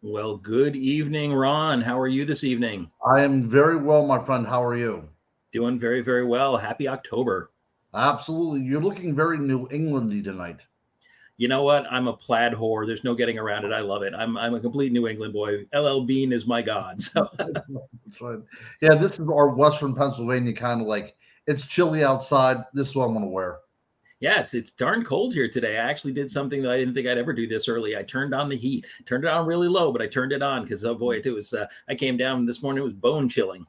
Well, good evening, Ron. How are you this evening? I am very well, my friend. How are you? Doing very, very well. Happy October. Absolutely. You're looking very New Englandy tonight. You know what? I'm a plaid whore. There's no getting around it. I love it. I'm a complete New England boy. LL Bean is my god. So That's right. Yeah, this is our Western Pennsylvania kind of like it's chilly outside. This is what I'm going to wear. yeah, it's darn cold here today. I actually did something that I didn't think I'd ever do this early. I turned on the heat. Turned it on really low, but I turned it on because oh boy, it was. I came down this morning. It was bone chilling.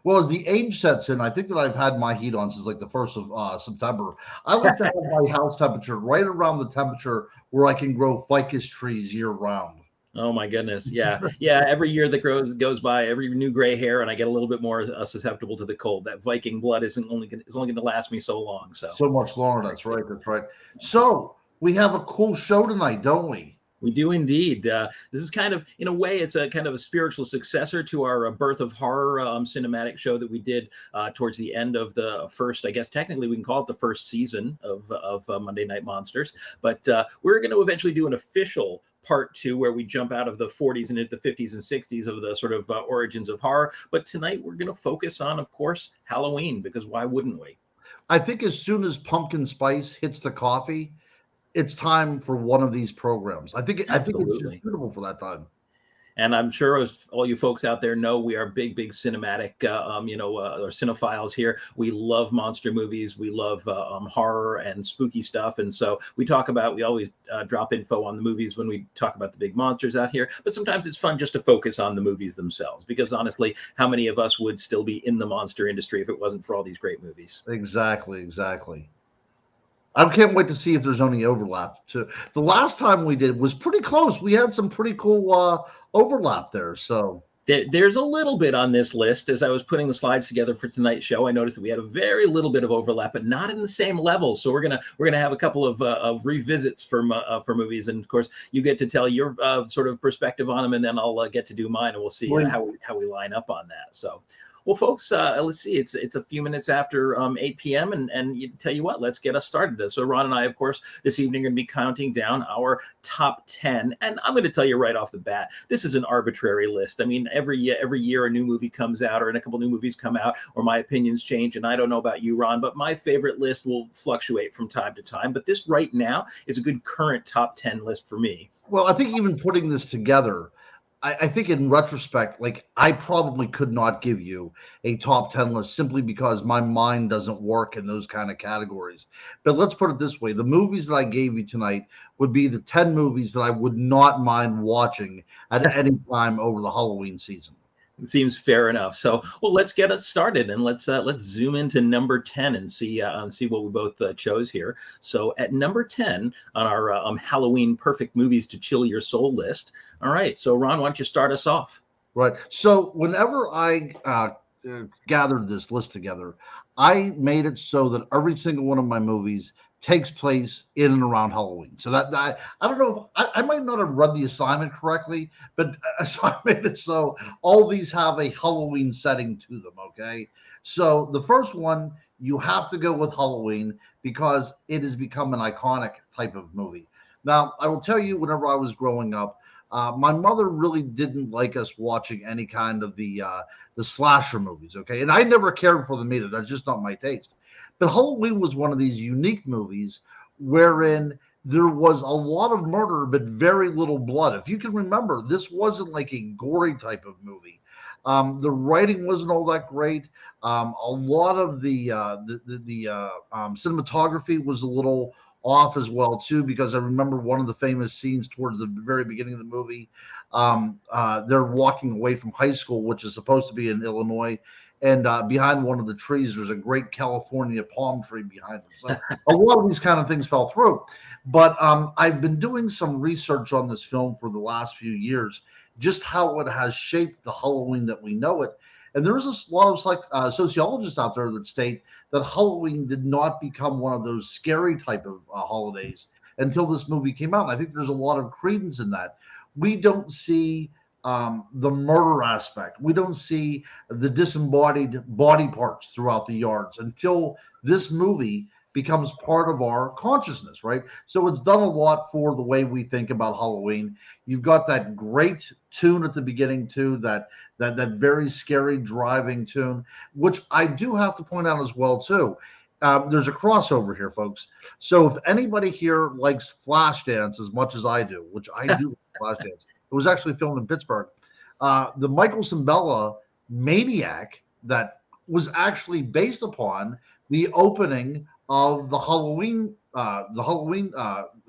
Well, as the age sets in, I think that I've had my heat on since like the 1st of September. I like to have my house temperature right around the temperature where I can grow ficus trees year round. Oh my goodness. Yeah. Yeah. Every year that goes by, every new gray hair, and I get a little bit more susceptible to the cold. That Viking blood is only going to last me so long. So So much longer. That's right. That's right. So we have a cool show tonight, don't we? we do indeed. This is kind of, in a way, it's a kind of a spiritual successor to our Birth of Horror cinematic show that we did towards the end of the first, I guess technically we can call it the first season of Monday Night Monsters. But we're going to eventually do an official part two where we jump out of the 40s and into the 50s and 60s of the sort of origins of horror. But tonight we're going to focus on, of course, Halloween, because why wouldn't we? I think as soon as pumpkin spice hits the coffee, it's time for one of these programs. I think it's just Absolutely. suitable for that time. And I'm sure as all you folks out there know, we are big, big cinematic, or cinephiles here. We love monster movies. We love horror and spooky stuff. And so we always drop info on the movies when we talk about the big monsters out here. But sometimes it's fun just to focus on the movies themselves, because honestly, how many of us would still be in the monster industry if it wasn't for all these great movies? Exactly, exactly. I can't wait to see if there's any overlap. To the last time we did was pretty close. We had some pretty cool overlap there. So There's a little bit on this list. As I was putting the slides together for tonight's show, I noticed that we had a very little bit of overlap, but not in the same level. So we're gonna have a couple of revisits for movies, and of course, you get to tell your sort of perspective on them, and then I'll get to do mine, and we'll see we how we line up on that. So. Well, folks, let's see. It's a few minutes after 8 p.m. and you tell you what, let's get us started. So Ron and I, of course, this evening are going to be counting down our top 10. And I'm going to tell you right off the bat, this is an arbitrary list. I mean, every year a new movie comes out, or a couple new movies come out, or my opinions change. And I don't know about you, Ron, but my favorite list will fluctuate from time to time. But this right now is a good current top 10 list for me. well, I think even putting this together, I think in retrospect, like I probably could not give you a top 10 list simply because my mind doesn't work in those kind of categories. But let's put it this way: the movies that I gave you tonight would be the 10 movies that I would not mind watching at any time over the Halloween season. It seems fair enough. So, well, let's get us started, and let's zoom into number 10 and see what we both chose here. So, at number 10 on our Halloween perfect movies to chill your soul list. All right. So, Ron, why don't you start us off? Right. So whenever I gathered this list together, I made it so that every single one of my movies takes place in and around Halloween. So that I don't know if I might not have read the assignment correctly, but so I made it so all these have a Halloween setting to them. Okay. So the first one, you have to go with Halloween because it has become an iconic type of movie. Now, I will tell you, whenever I was growing up, my mother really didn't like us watching any kind of the slasher movies. Okay, and I never cared for them either. That's just not my taste. But Halloween was one of these unique movies wherein there was a lot of murder but very little blood. If you can remember, this wasn't like a gory type of movie. The writing wasn't all that great. A lot of the cinematography was a little off as well too, because I remember one of the famous scenes towards the very beginning of the movie. They're walking away from high school, which is supposed to be in Illinois, and behind one of the trees, there's a great California palm tree behind them. So a lot of these kind of things fell through. But I've been doing some research on this film for the last few years, just how it has shaped the Halloween that we know it. And there's a lot of sociologists out there that state that Halloween did not become one of those scary type of holidays until this movie came out. And I think there's a lot of credence in that. We don't see the murder aspect. We don't see the disembodied body parts throughout the yards until this movie becomes part of our consciousness, right? So it's done a lot for the way we think about Halloween. You've got that great tune at the beginning too, that very scary driving tune, which I do have to point out as well too. There's a crossover here, folks. So if anybody here likes Flashdance as much as I do, which I do, Flashdance, it was actually filmed in Pittsburgh. The Michael Cimbella Maniac that was actually based upon the opening of the Halloween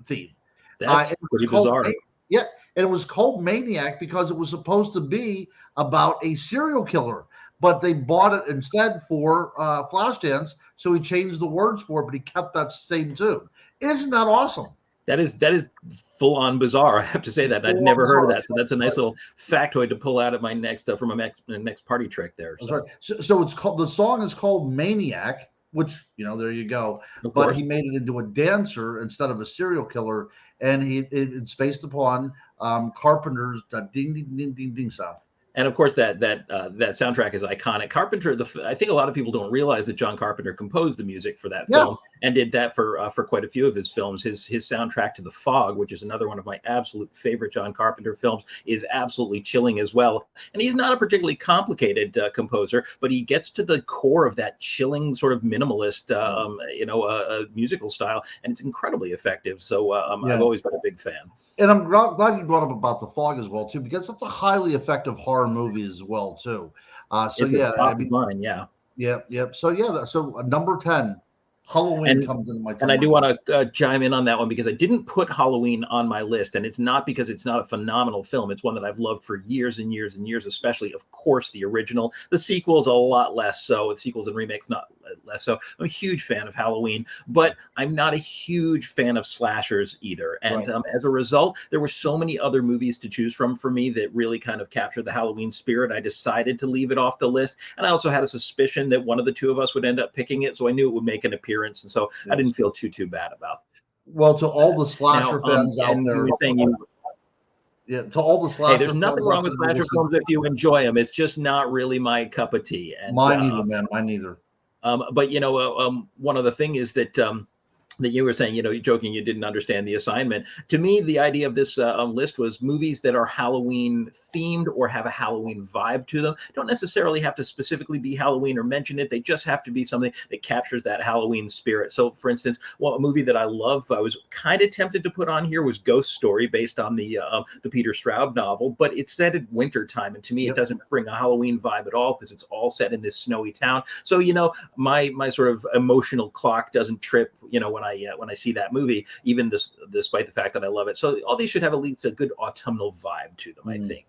theme. That's pretty bizarre. Yeah, and it was called Maniac because it was supposed to be about a serial killer, but they bought it instead for Flashdance, so he changed the words for it, but he kept that same tune. Isn't that awesome? That is full on bizarre. I have to say that I'd never heard of that. So that's a nice little factoid to pull out of my next from my next party trick there. So it's called, the song is called Maniac, which, there you go. But he made it into a dancer instead of a serial killer, and it's based upon Carpenter's ding ding ding ding ding sound. And of course, that soundtrack is iconic. Carpenter, I think a lot of people don't realize that John Carpenter composed the music for that film and did that for quite a few of his films. His soundtrack to The Fog, which is another one of my absolute favorite John Carpenter films, is absolutely chilling as well. And he's not a particularly complicated composer, but he gets to the core of that chilling sort of minimalist, musical style, and it's incredibly effective. So I've always been a big fan. And I'm glad you brought up about The Fog as well too, because it's a highly effective horror movie as well too. So it's top of mine, yeah. Yep. So number 10, Halloween comes into my. And I do want to chime in on that one because I didn't put Halloween on my list, and it's not because it's not a phenomenal film. It's one that I've loved for years and years and years, especially, of course, the original. The sequels a lot less so. The sequels and remakes not less so. I'm a huge fan of Halloween, but I'm not a huge fan of slashers either. And as a result, there were so many other movies to choose from for me that really kind of captured the Halloween spirit. I decided to leave it off the list, and I also had a suspicion that one of the two of us would end up picking it, so I knew it would make an appearance. And so I didn't feel too bad about it. Well, to all the slasher fans out there, to all the slasher, there's nothing wrong with slasher films if you enjoy them. It's just not really my cup of tea. And mine either, man. Mine either. But one other thing is that that you were saying, you're joking, you didn't understand the assignment. To me, the idea of this list was movies that are Halloween themed or have a Halloween vibe to them. Don't necessarily have to specifically be Halloween or mention it. They just have to be something that captures that Halloween spirit. So, for instance, a movie that I love, I was kind of tempted to put on here was Ghost Story, based on the Peter Straub novel, but it's set at wintertime, and to me, it doesn't bring a Halloween vibe at all because it's all set in this snowy town. So, my sort of emotional clock doesn't trip, when I see that movie, even despite the fact that I love it. So all these should have at least a good autumnal vibe to them, I think.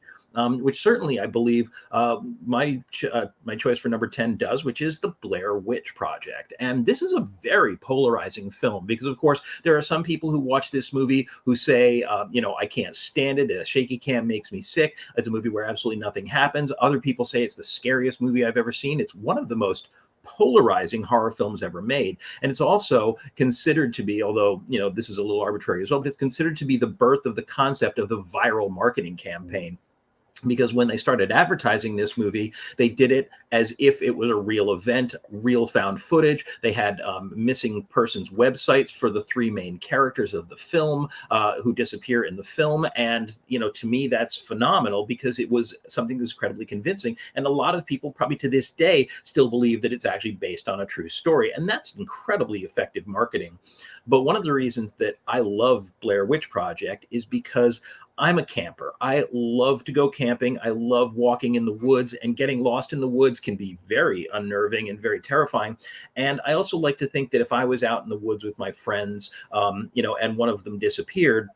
Which certainly I believe my choice for number 10 does, which is The Blair Witch Project. And this is a very polarizing film because, of course, there are some people who watch this movie who say, I can't stand it. A shaky cam makes me sick. It's a movie where absolutely nothing happens. Other people say it's the scariest movie I've ever seen. It's one of the most polarizing horror films ever made. And it's also considered to be, although, this is a little arbitrary as well, but it's considered to be the birth of the concept of the viral marketing campaign. Because when they started advertising this movie, they did it as if it was a real event, real found footage. They had missing persons websites for the three main characters of the film who disappear in the film. And, to me, that's phenomenal because it was something that was incredibly convincing. And a lot of people probably to this day still believe that it's actually based on a true story. And that's incredibly effective marketing. But one of the reasons that I love Blair Witch Project is because I'm a camper. I love to go camping. I love walking in the woods, and getting lost in the woods can be very unnerving and very terrifying. And I also like to think that if I was out in the woods with my friends, and one of them disappeared,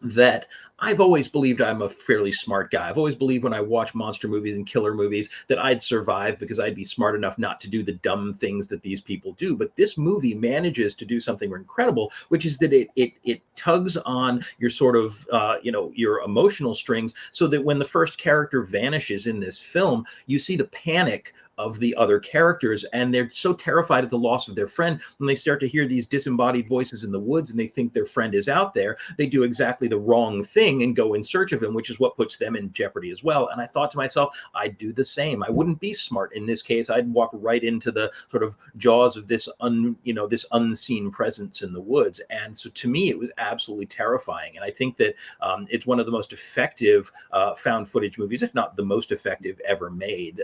that I've always believed I'm a fairly smart guy. I've always believed when I watch monster movies and killer movies that I'd survive because I'd be smart enough not to do the dumb things that these people do. But this movie manages to do something incredible, which is that it tugs on your sort of, your emotional strings so that when the first character vanishes in this film, you see the panic of the other characters, and they're so terrified at the loss of their friend when they start to hear these disembodied voices in the woods and they think their friend is out there. They do exactly the wrong thing and go in search of him, which is what puts them in jeopardy as well. And I thought to myself, I'd do the same. I wouldn't be smart in this case. I'd walk right into the sort of jaws of this this unseen presence in the woods. And so to me, it was absolutely terrifying. And I think that it's one of the most effective found footage movies, if not the most effective ever made.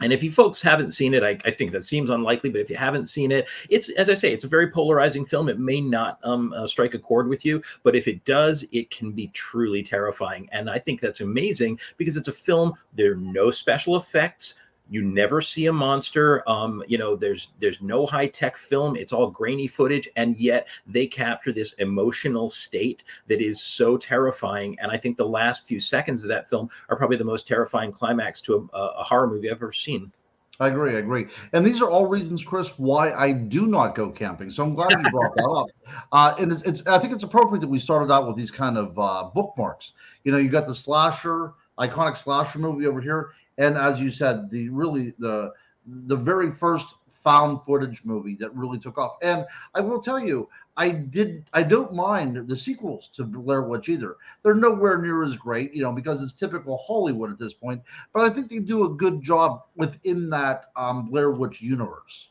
And if you folks haven't seen it, I think that seems unlikely, but if you haven't seen it, it's, as I say, it's a very polarizing film. It may not strike a chord with you, but if it does, it can be truly terrifying. And I think that's amazing because it's a film, there are no special effects. You never see a monster. There's no high-tech film. It's all grainy footage, and yet they capture this emotional state that is so terrifying. And I think the last few seconds of that film are probably the most terrifying climax to a horror movie I've ever seen. I agree. And these are all reasons, Chris, why I do not go camping. So I'm glad you brought that up. And I think it's appropriate that we started out with these kind of bookmarks. You got the iconic slasher movie over here. And as you said, the very first found footage movie that really took off. And I will tell you, I don't mind the sequels to Blair Witch either. They're nowhere near as great, because it's typical Hollywood at this point. But I think they do a good job within that Blair Witch universe.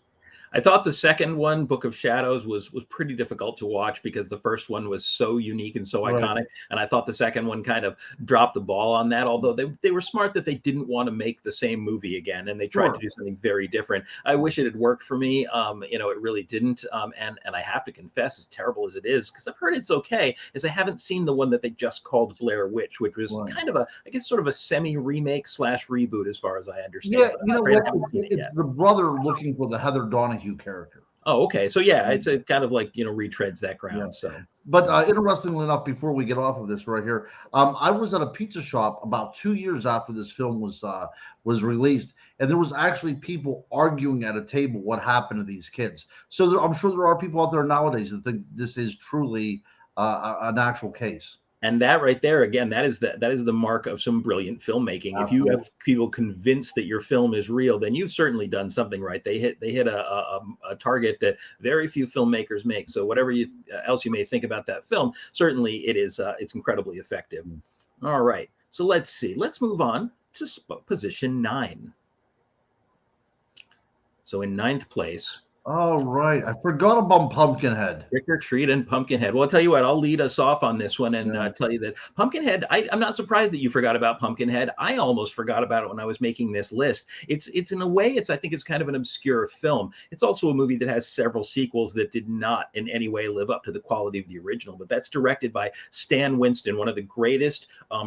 I thought the second one, Book of Shadows, was pretty difficult to watch because the first one was so unique and so iconic. And I thought the second one kind of dropped the ball on that, although they were smart that they didn't want to make the same movie again. And they tried to do something very different. I wish it had worked for me. It really didn't. And I have to confess, as terrible as it is, because I've heard it's okay, is I haven't seen the one that they just called Blair Witch, which was kind of sort of a semi-remake / reboot as far as I understand. Yeah, it's the brother looking for the Heather Donahue character. Oh, okay. So yeah, it's a kind of like, retreads that ground. Yeah. So, but interestingly enough, before we get off of this right here, I was at a pizza shop about 2 years after this film was released, and there was actually people arguing at a table what happened to these kids. So I'm sure there are people out there nowadays that think this is truly an actual case. And that right there, again, that is the mark of some brilliant filmmaking. Absolutely. If you have people convinced that your film is real, then you've certainly done something right. They hit a target that very few filmmakers make. So whatever else you may think about that film, certainly it's incredibly effective. All right, so let's see. Let's move on to position 9. So in 9th place. All right. I forgot about Pumpkinhead. Trick or Treat and Pumpkinhead. Well, I'll tell you what, I'll lead us off on this one and tell you that Pumpkinhead, I'm not surprised that you forgot about Pumpkinhead. I almost forgot about it when I was making this list. It's in a way, I think it's kind of an obscure film. It's also a movie that has several sequels that did not in any way live up to the quality of the original, but that's directed by Stan Winston, one of the greatest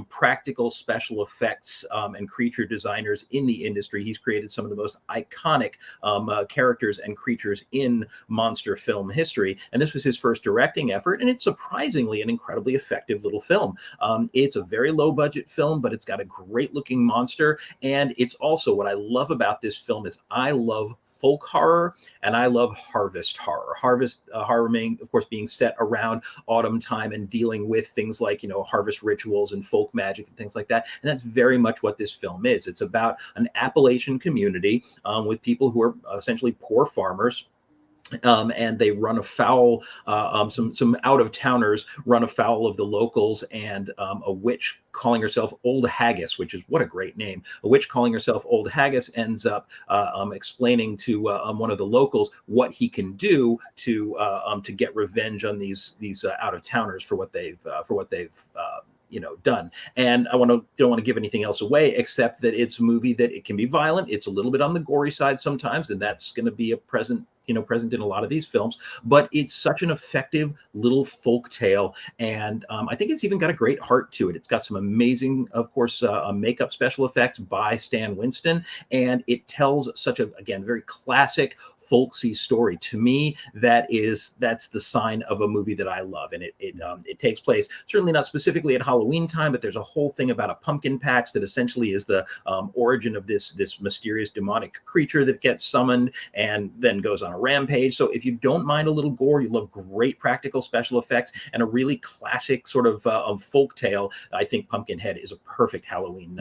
practical special effects and creature designers in the industry. He's created some of the most iconic characters and creatures in monster film history. And this was his first directing effort. And it's surprisingly an incredibly effective little film. It's a very low budget film, but it's got a great looking monster. And it's also, what I love about this film is I love folk horror and I love harvest horror. Harvest horror, of course, being set around autumn time and dealing with things like, harvest rituals and folk magic and things like that. And that's very much what this film is. It's about an Appalachian community with people who are essentially poor farmers. And they run afoul, some out-of-towners run afoul of the locals, and a witch calling herself Old Haggis, which is, what a great name. A witch calling herself Old Haggis ends up explaining to one of the locals what he can do to get revenge on these out-of-towners for what they've done. And don't want to give anything else away, except that it's a movie that it can be violent. It's a little bit on the gory side sometimes, and that's going to be present in a lot of these films, but it's such an effective little folk tale. And I think it's even got a great heart to it. It's got some amazing, of course, makeup special effects by Stan Winston. And it tells such a, again, very classic folksy story. To me, that's the sign of a movie that I love. And it takes place certainly not specifically at Halloween time, but there's a whole thing about a pumpkin patch that essentially is the origin of this mysterious demonic creature that gets summoned and then goes on a rampage. So if you don't mind a little gore, you love great practical special effects and a really classic sort of folk tale, I think Pumpkinhead is a perfect Halloween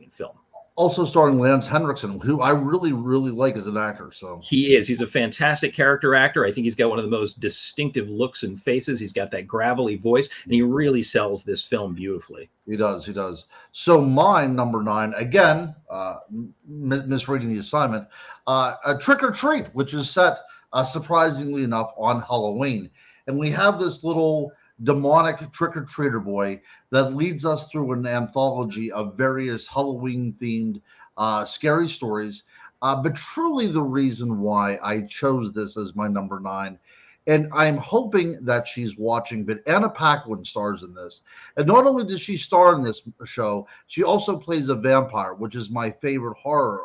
film. Also starring Lance Henriksen, who I really, really like as an actor. So He's a fantastic character actor. I think he's got one of the most distinctive looks and faces. He's got that gravelly voice, and he really sells this film beautifully. he does. He does. So mine, number 9, again, misreading the assignment, a Trick or Treat, which is set, surprisingly enough, on Halloween. And we have this little demonic trick or treater boy that leads us through an anthology of various Halloween themed scary stories. But truly, the reason why I chose this as my number 9, and I'm hoping that she's watching, but Anna Paquin stars in this. And not only does she star in this show, she also plays a vampire, which is my favorite horror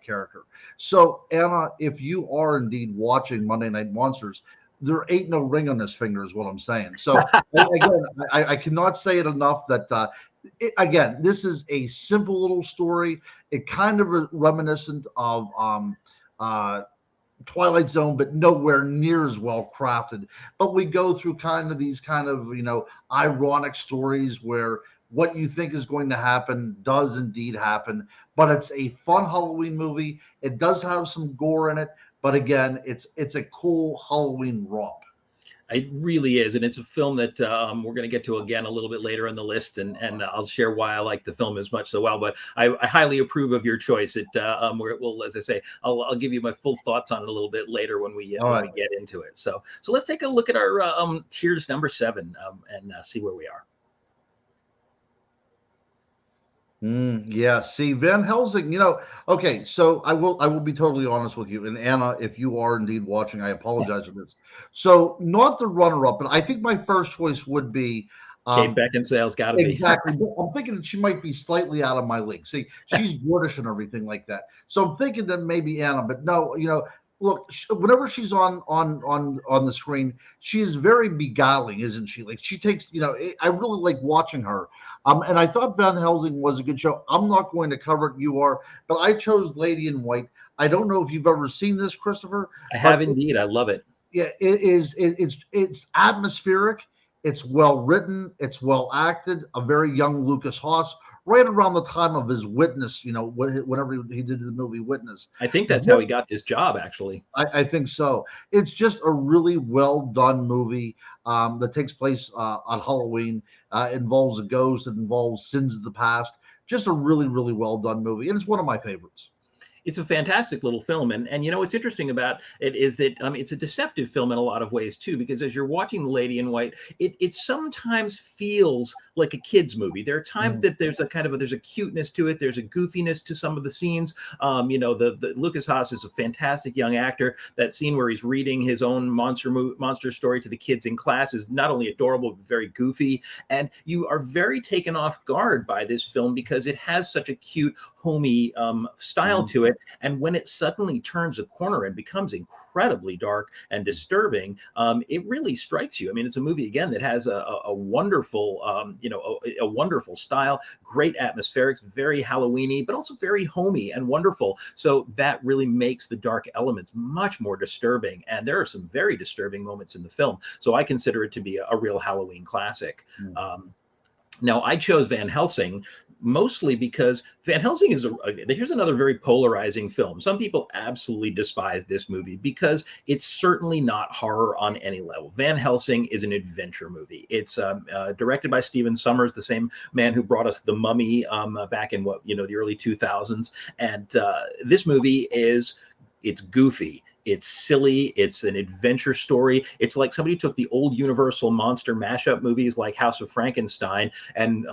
character. So, Anna, if you are indeed watching Monday Night Monsters, there ain't no ring on this finger, is what I'm saying. So, again, I cannot say it enough that, again, this is a simple little story. It kind of reminiscent of Twilight Zone, but nowhere near as well crafted. But we go through kind of these kind of, ironic stories where what you think is going to happen does indeed happen. But it's a fun Halloween movie. It does have some gore in it, but again, it's a cool Halloween romp. It really is, and it's a film that we're going to get to again a little bit later in the list, and I'll share why I like the film as much so well. But I highly approve of your choice. Where it will, as I say, I'll give you my full thoughts on it a little bit later when we get into it. So let's take a look at our tiers number 7 and see where we are. Yeah, see, Van Helsing, okay, so I will be totally honest with you. And Anna, if you are indeed watching, I apologize for this. So not the runner-up, but I think my first choice would be Kate Beckinsale's got to be. Exactly. I'm thinking that she might be slightly out of my league. See, she's British and everything like that. So I'm thinking that maybe Anna, but no, look, whenever she's on the screen, she is very beguiling, isn't she? Like she takes, I really like watching her. And I thought Van Helsing was a good show. I'm not going to cover it. You are, but I chose Lady in White. I don't know if you've ever seen this, Christopher. I have indeed. I love it. Yeah, it is. It's atmospheric. It's well written. It's well acted. A very young Lucas Haas, right around the time of his Witness, whenever he did the movie Witness. I think that's how he got this job, actually. I think so. It's just a really well done movie that takes place on Halloween. Involves a ghost. It involves sins of the past. Just a really, really well done movie. And it's one of my favorites. It's a fantastic little film, and what's interesting about it is that it's a deceptive film in a lot of ways too, because as you're watching The Lady in White, it sometimes feels like a kids movie. There are times that there's a cuteness to it, there's a goofiness to some of the scenes. The Lucas Haas is a fantastic young actor. That scene where he's reading his own monster story to the kids in class is not only adorable but very goofy, and you are very taken off guard by this film because it has such a cute, homey style to it. And when it suddenly turns a corner and becomes incredibly dark and disturbing, it really strikes you. I mean, it's a movie again that has a wonderful, a wonderful style, great atmospherics, very Halloweeny, but also very homey and wonderful. So that really makes the dark elements much more disturbing. And there are some very disturbing moments in the film. So I consider it to be a real Halloween classic. Now, I chose Van Helsing mostly because Van Helsing is here's another very polarizing film. Some people absolutely despise this movie because it's certainly not horror on any level. Van Helsing is an adventure movie. It's directed by Stephen Sommers, the same man who brought us The Mummy back in the early 2000s. And this movie it's goofy. It's silly. It's an adventure story. It's like somebody took the old Universal monster mashup movies like House of Frankenstein and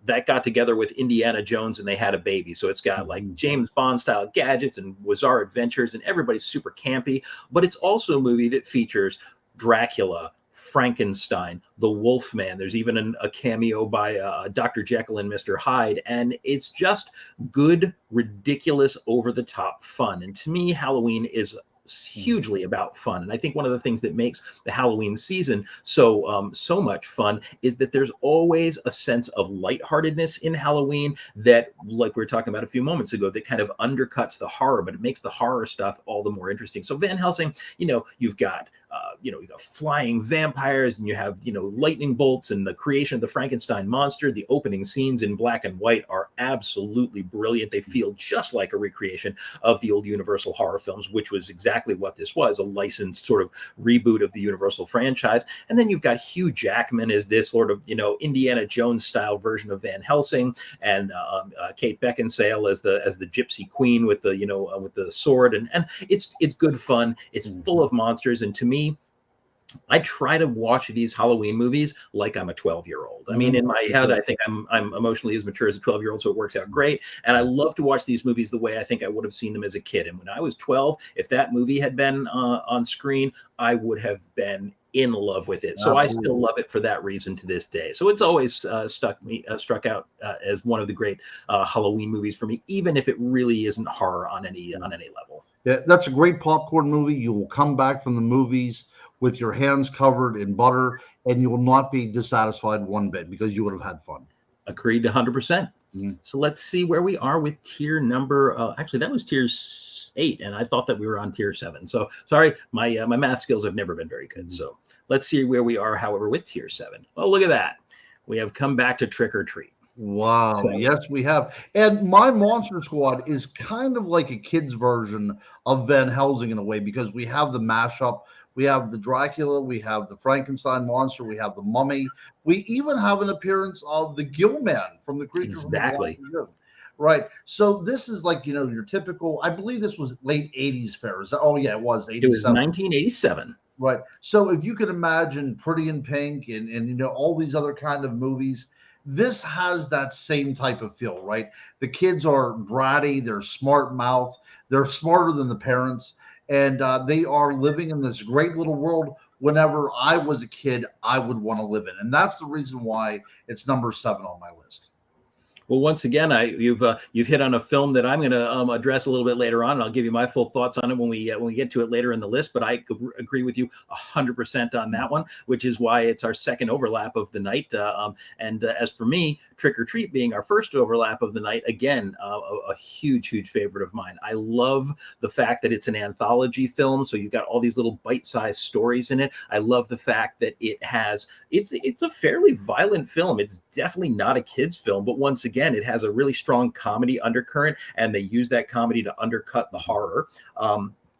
that got together with Indiana Jones and they had a baby. So it's got like James Bond style gadgets and bizarre adventures and everybody's super campy. But it's also a movie that features Dracula, Frankenstein, the Wolfman. There's even a cameo by Dr. Jekyll and Mr. Hyde. And it's just good, ridiculous, over-the-top fun. And to me, Halloween is hugely about fun. And I think one of the things that makes the Halloween season so much fun is that there's always a sense of lightheartedness in Halloween that, like we were talking about a few moments ago, that kind of undercuts the horror, but it makes the horror stuff all the more interesting. So Van Helsing, you've got you got flying vampires, and you have, lightning bolts, and the creation of the Frankenstein monster. The opening scenes in black and white are absolutely brilliant. They feel just like a recreation of the old Universal horror films, which was exactly what this was, a licensed sort of reboot of the Universal franchise. And then you've got Hugh Jackman as this sort of, Indiana Jones style version of Van Helsing, and Kate Beckinsale as the Gypsy Queen with the sword, and it's good fun. It's full of monsters, and to me, I try to watch these Halloween movies like I'm a 12-year-old. I mean, in my head, I think I'm emotionally as mature as a 12-year-old, so it works out great. And I love to watch these movies the way I think I would have seen them as a kid. And when I was 12, if that movie had been on screen, I would have been in love with it. So I still love it for that reason to this day. So it's always struck out as one of the great Halloween movies for me, even if it really isn't horror on any level. Yeah, that's a great popcorn movie. You will come back from the movies with your hands covered in butter, and you will not be dissatisfied one bit because you would have had fun. Agreed 100%. So let's see where we are with tier number. Actually, that was tier 8, and I thought that we were on tier 7. So sorry, my math skills have never been very good. So let's see where we are, however, with tier 7. Oh, look at that. We have come back to Trick or Treat. Wow. So, yes, we have. And My Monster Squad is kind of like a kid's version of Van Helsing in a way, because we have the mashup. We have the Dracula, we have the Frankenstein monster, we have the mummy. We even have an appearance of the Gill Man from the Creature from the Black Lagoon. Right. So this is like, your typical, I believe this was late 80s fare. Oh, yeah, it was 87. It was 1987. Right. So if you can imagine Pretty in Pink and all these other kind of movies, this has that same type of feel, right? The kids are bratty, they're smart mouth, they're smarter than the parents, and they are living in this great little world. Whenever I was a kid, I would want to live in, and that's the reason why it's number 7 on my list. Well, once again, you've hit on a film that I'm going to address a little bit later on, and I'll give you my full thoughts on it when we get to it later in the list. But I agree with you 100% on that one, which is why it's our second overlap of the night. As for me, Trick or Treat being our first overlap of the night, again, a huge favorite of mine. I love the fact that it's an anthology film, so you've got all these little bite-sized stories in it. I love the fact that it's a fairly violent film. It's definitely not a kid's film, but once again, it has a really strong comedy undercurrent, and they use that comedy to undercut the horror.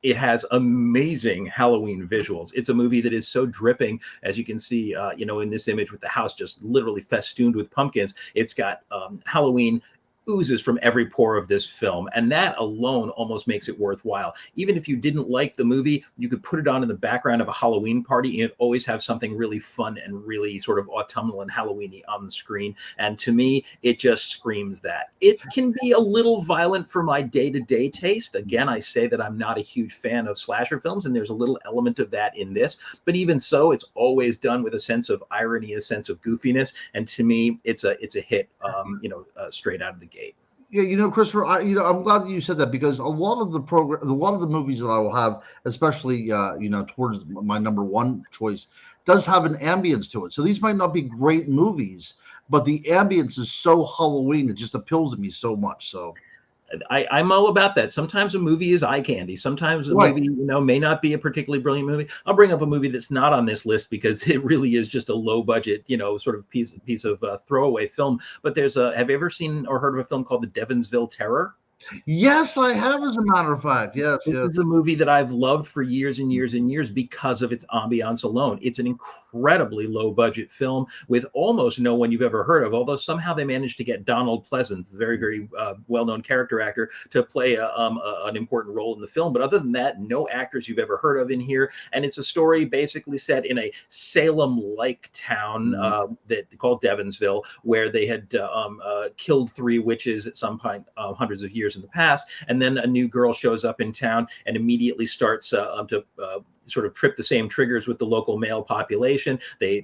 It has amazing Halloween visuals. It's a movie that is so dripping, as you can see, in this image with the house just literally festooned with pumpkins. It's got Halloween oozes from every pore of this film, and that alone almost makes it worthwhile. Even if you didn't like the movie, you could put it on in the background of a Halloween party and always have something really fun and really sort of autumnal and Halloweeny on the screen. And to me, it just screams that. It can be a little violent for my day-to-day taste. Again, I say that I'm not a huge fan of slasher films, and there's a little element of that in this, but even so, it's always done with a sense of irony, a sense of goofiness, and to me, it's a hit, straight out of the gate. Yeah, Christopher, I'm glad that you said that, because a lot of the movies that I will have, especially towards my number 1 choice, does have an ambience to it. So these might not be great movies, but the ambience is so Halloween, it just appeals to me so much. So I'm all about that. Sometimes a movie is eye candy. Sometimes a movie, may not be a particularly brilliant movie. I'll bring up a movie that's not on this list because it really is just a low budget, sort of piece of throwaway film. But have you ever seen or heard of a film called The Devonsville Terror? Yes, I have, as a matter of fact. Yes. This is a movie that I've loved for years and years and years because of its ambiance alone. It's an incredibly low budget film with almost no one you've ever heard of, although somehow they managed to get Donald Pleasance, the very, very well-known character actor, to play an important role in the film. But other than that, no actors you've ever heard of in here. And it's a story basically set in a Salem-like town called Devonsville, where they had killed 3 witches at some point hundreds of years in the past, and then a new girl shows up in town and immediately starts to sort of trip the same triggers with the local male population. They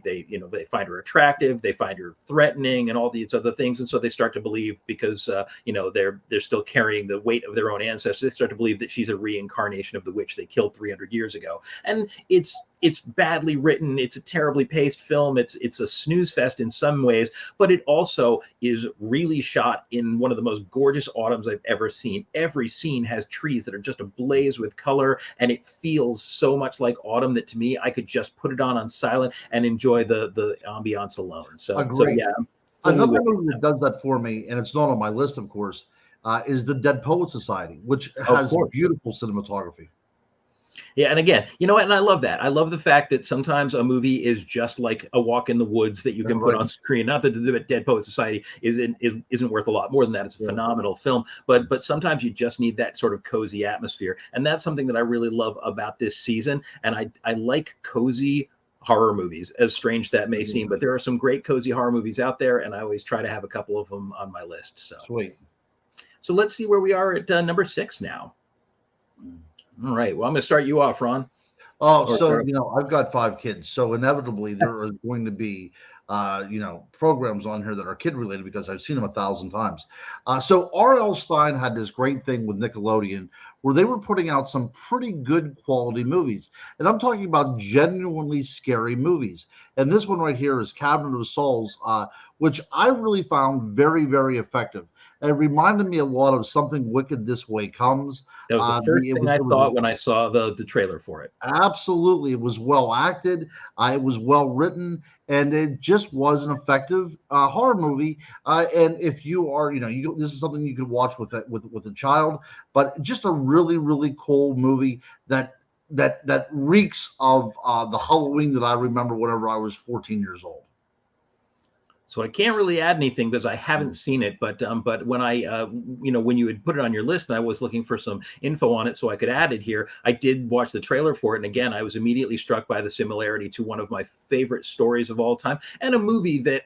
find her attractive, they find her threatening, and all these other things, and so they start to believe, because they're still carrying the weight of their own ancestors, they start to believe that she's a reincarnation of the witch they killed 300 years ago. And it's badly written. It's a terribly paced film. It's a snooze fest in some ways, but it also is really shot in one of the most gorgeous autumns I've ever seen. Every scene has trees that are just ablaze with color, and it feels so much much like autumn that to me I could just put it on silent and enjoy the ambiance alone. So Agreed. yeah, I'm fully Another with movie you. that does that for me, and it's not on my list, of course, is the Dead Poet Society, which Of has course. beautiful cinematography. Yeah, and again, you know what? And I love that. I love the fact that sometimes a movie is just like a walk in the woods that you can put Right. on screen. Not that the Dead Poet Society isn't worth a lot more than that. It's a Yeah. phenomenal film, but sometimes you just need that sort of cozy atmosphere, and that's something that I really love about this season. And I like cozy horror movies, as strange that may seem, but there are some great cozy horror movies out there, and I always try to have a couple of them on my list. Sweet. So let's see where we are at number 6 now. All right. Well, I'm going to start you off, Ron. Oh, Or so Charlie. I've got 5 kids, so inevitably there is going to be programs on here that are kid related because I've seen them 1,000 times. So R.L. Stein had this great thing with Nickelodeon where they were putting out some pretty good quality movies, and I'm talking about genuinely scary movies. And this one right here is Cabinet of Souls, which I really found very, very effective. It reminded me a lot of Something Wicked This Way Comes. That was the first It thing was, I it was thought when I saw the trailer for it. Absolutely. It was well acted. It was well written, and it just was an effective horror movie. And if you are, this is something you could watch with a child, but just a really, really cool movie that reeks of the Halloween that I remember whenever I was 14 years old. So I can't really add anything because I haven't seen it. But when when you had put it on your list and I was looking for some info on it so I could add it here, I did watch the trailer for it. And again, I was immediately struck by the similarity to one of my favorite stories of all time and a movie that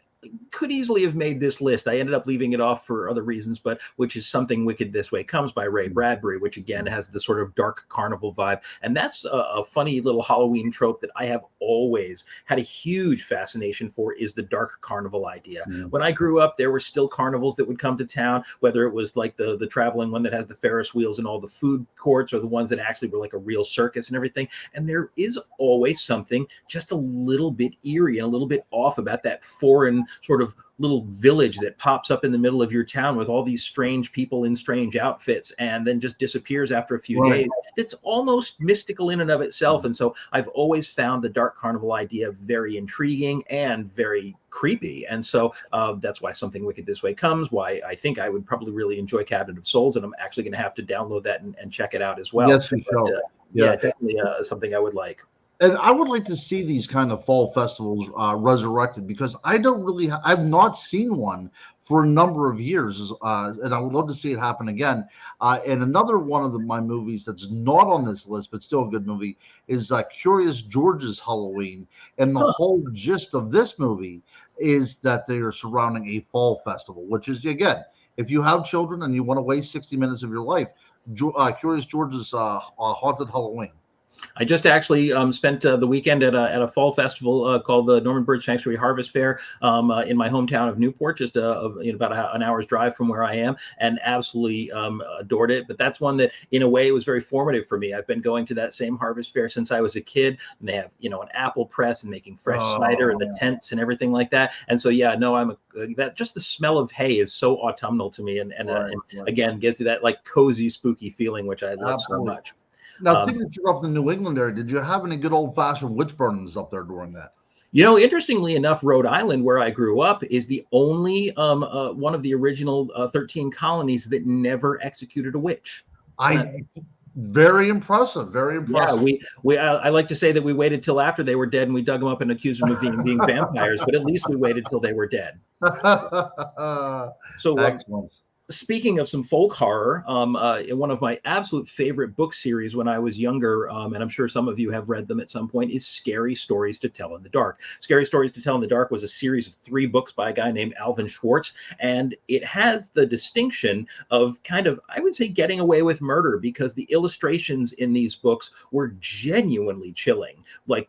could easily have made this list. I ended up leaving it off for other reasons, but which is Something Wicked This Way Comes by Ray Bradbury, which again has the sort of dark carnival vibe. And that's a funny little Halloween trope that I have always had a huge fascination for, is the dark carnival idea. When I grew up, there were still carnivals that would come to town, whether it was like the traveling one that has the Ferris wheels and all the food courts, or the ones that actually were like a real circus and everything. And there is always something just a little bit eerie and a little bit off about that foreign sort of little village that pops up in the middle of your town with all these strange people in strange outfits and then just disappears after a few days. It's almost mystical in and of itself. And so I've always found the dark carnival idea very intriguing and very creepy. And so that's why Something Wicked This Way Comes, why I think I would probably really enjoy Cabinet of Souls, and I'm actually going to have to download that and check it out as well. Yes, you shall. Yeah, definitely something I would like. And I would like to see these kind of fall festivals resurrected, because I've not seen one for a number of years, and I would love to see it happen again. And another one of my movies that's not on this list, but still a good movie, is Curious George's Halloween. And the whole gist of this movie is that they are surrounding a fall festival, which is, again, if you have children and you want to waste 60 minutes of your life, Curious George's Haunted Halloween. I just actually spent the weekend at a fall festival called the Norman Birch Sanctuary Harvest Fair in my hometown of Newport, just about an hour's drive from where I am, and absolutely adored it. But that's one that, in a way, was very formative for me. I've been going to that same harvest fair since I was a kid, and they have an apple press and making fresh cider and the tents and everything like that. And so that just the smell of hay is so autumnal to me, and again gives you that like cozy, spooky feeling, which I love so much. Now, thinking that you're up in the New England area, did you have any good old-fashioned witch burnings up there during that? Interestingly enough, Rhode Island, where I grew up, is the only one of the original 13 colonies that never executed a witch. Very impressive. Very impressive. Yeah, I like to say that we waited till after they were dead and we dug them up and accused them of being vampires, but at least we waited till they were dead. So excellent. Speaking of some folk horror, one of my absolute favorite book series when I was younger, and I'm sure some of you have read them at some point, is Scary Stories to Tell in the Dark. Scary Stories to Tell in the Dark was a series of 3 books by a guy named Alvin Schwartz, and it has the distinction of kind of, I would say, getting away with murder, because the illustrations in these books were genuinely chilling, like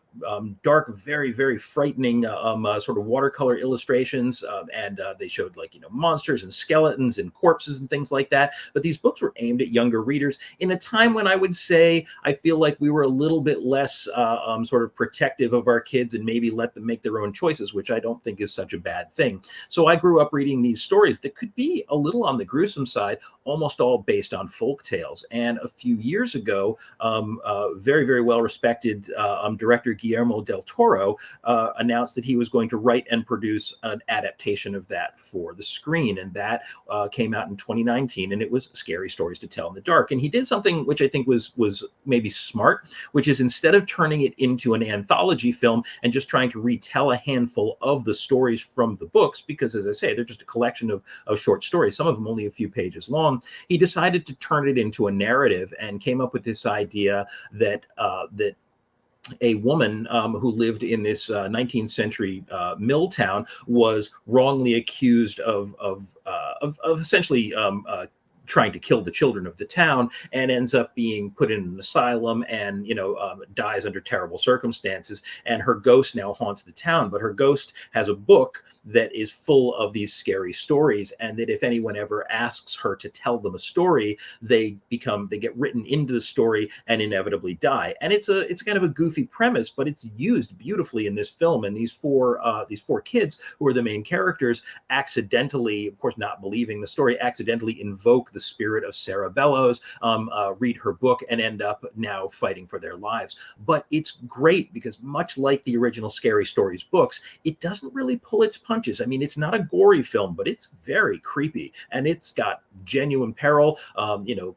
dark, very, very frightening sort of watercolor illustrations, and they showed monsters and skeletons and corpses corpses and things like that. But these books were aimed at younger readers in a time when I would say I feel like we were a little bit less sort of protective of our kids and maybe let them make their own choices, which I don't think is such a bad thing. So I grew up reading these stories that could be a little on the gruesome side, almost all based on folk tales. And a few years ago, very, very well respected director Guillermo del Toro announced that he was going to write and produce an adaptation of that for the screen. And that came out in 2019, and it was Scary Stories to Tell in the Dark. And he did something which I think was maybe smart, which is instead of turning it into an anthology film and just trying to retell a handful of the stories from the books, because as I say, they're just a collection of short stories, some of them only a few pages long, he decided to turn it into a narrative and came up with this idea that a woman who lived in this 19th century mill town was wrongly accused of essentially trying to kill the children of the town, and ends up being put in an asylum and dies under terrible circumstances. And her ghost now haunts the town, but her ghost has a book that is full of these scary stories, and that if anyone ever asks her to tell them a story, they get written into the story and inevitably die. And it's kind of a goofy premise, but it's used beautifully in this film. And these four kids who are the main characters accidentally, of course not believing the story, accidentally invoke the spirit of Sarah Bellows, read her book, and end up now fighting for their lives. But it's great because much like the original Scary Stories books, it doesn't really pull its punches. I mean, it's not a gory film, but it's very creepy, and it's got genuine peril.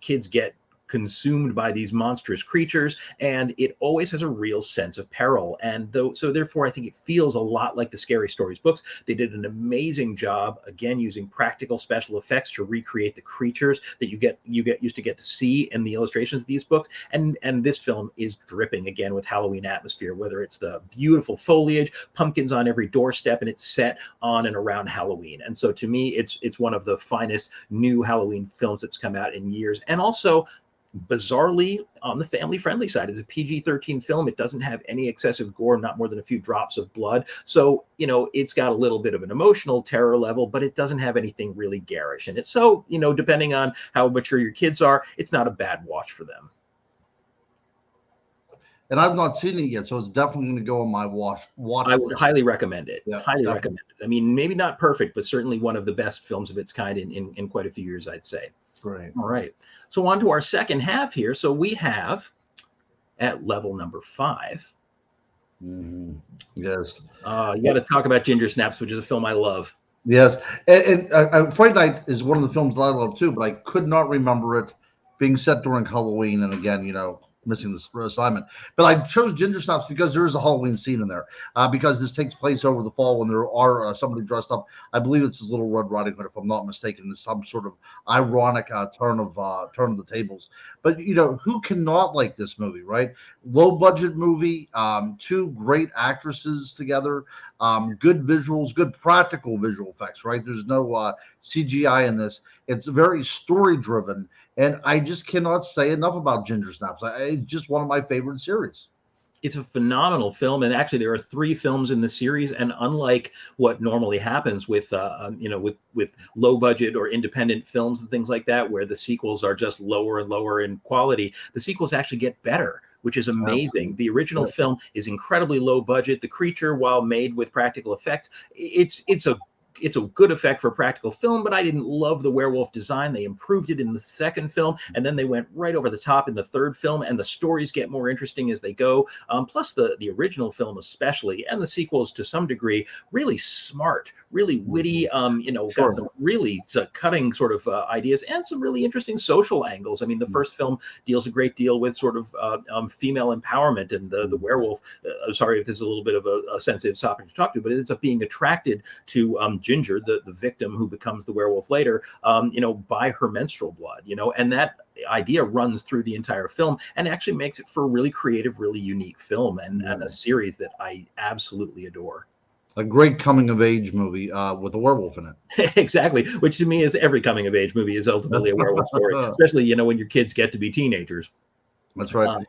Kids get consumed by these monstrous creatures, and it always has a real sense of peril. And so therefore, I think it feels a lot like the Scary Stories books. They did an amazing job, again, using practical special effects to recreate the creatures that you used to get to see in the illustrations of these books. And this film is dripping again with Halloween atmosphere, whether it's the beautiful foliage, pumpkins on every doorstep, and it's set on and around Halloween. And so to me, it's one of the finest new Halloween films that's come out in years. And also, bizarrely on the family-friendly side. It's a PG-13 film. It doesn't have any excessive gore, not more than a few drops of blood. So, it's got a little bit of an emotional terror level, but it doesn't have anything really garish in it. So, depending on how mature your kids are, it's not a bad watch for them. And I've not seen it yet, so it's definitely going to go on my watch I would highly recommend it. Yeah, highly definitely. recommend it. I mean, maybe not perfect, but certainly one of the best films of its kind in quite a few years, I'd say. Great. All right. So on to our second half here. So we have at level number 5. Mm-hmm. Yes. You got to talk about Ginger Snaps, which is a film I love. Yes. And Fright Night is one of the films that I love too, but I could not remember it being set during Halloween. And again, missing this assignment. But I chose Ginger Snaps because there is a Halloween scene in there. Because this takes place over the fall when there are somebody dressed up. I believe it's his Little Red Riding Hood, if I'm not mistaken. It's some sort of ironic turn of the tables. But who cannot like this movie, right? Low budget movie, 2 great actresses together, good visuals, good practical visual effects, right? There's no CGI in this. It's very story driven. And I just cannot say enough about Ginger Snaps. It's just one of my favorite series. It's a phenomenal film, and actually there are 3 films in the series. And unlike what normally happens with with low budget or independent films and things like that, where the sequels are just lower and lower in quality, the sequels actually get better, which is amazing. The original film is incredibly low budget. The creature, while made with practical effects, it's a good effect for practical film, but I didn't love the werewolf design. They improved it in the second film, and then they went right over the top in the third film, and the stories get more interesting as they go. Plus the original film especially, and the sequels to some degree, really smart, really witty, got some really cutting sort of ideas and some really interesting social angles. I mean, the first film deals a great deal with sort of female empowerment, and the werewolf, sorry if this is a little bit of a sensitive topic to talk to, but it ends up being attracted to Ginger, the victim who becomes the werewolf later, by her menstrual blood, and that idea runs through the entire film and actually makes it for a really creative, really unique film and a series that I absolutely adore. A great coming of age movie with a werewolf in it. Exactly, which to me is every coming of age movie is ultimately a werewolf story, especially when your kids get to be teenagers. That's right.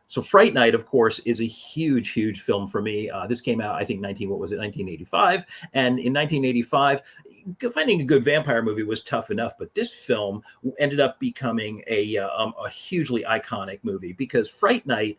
So Fright Night, of course, is a huge, huge film for me. This came out, I think, 1985. And in 1985, finding a good vampire movie was tough enough, but this film ended up becoming a hugely iconic movie because Fright Night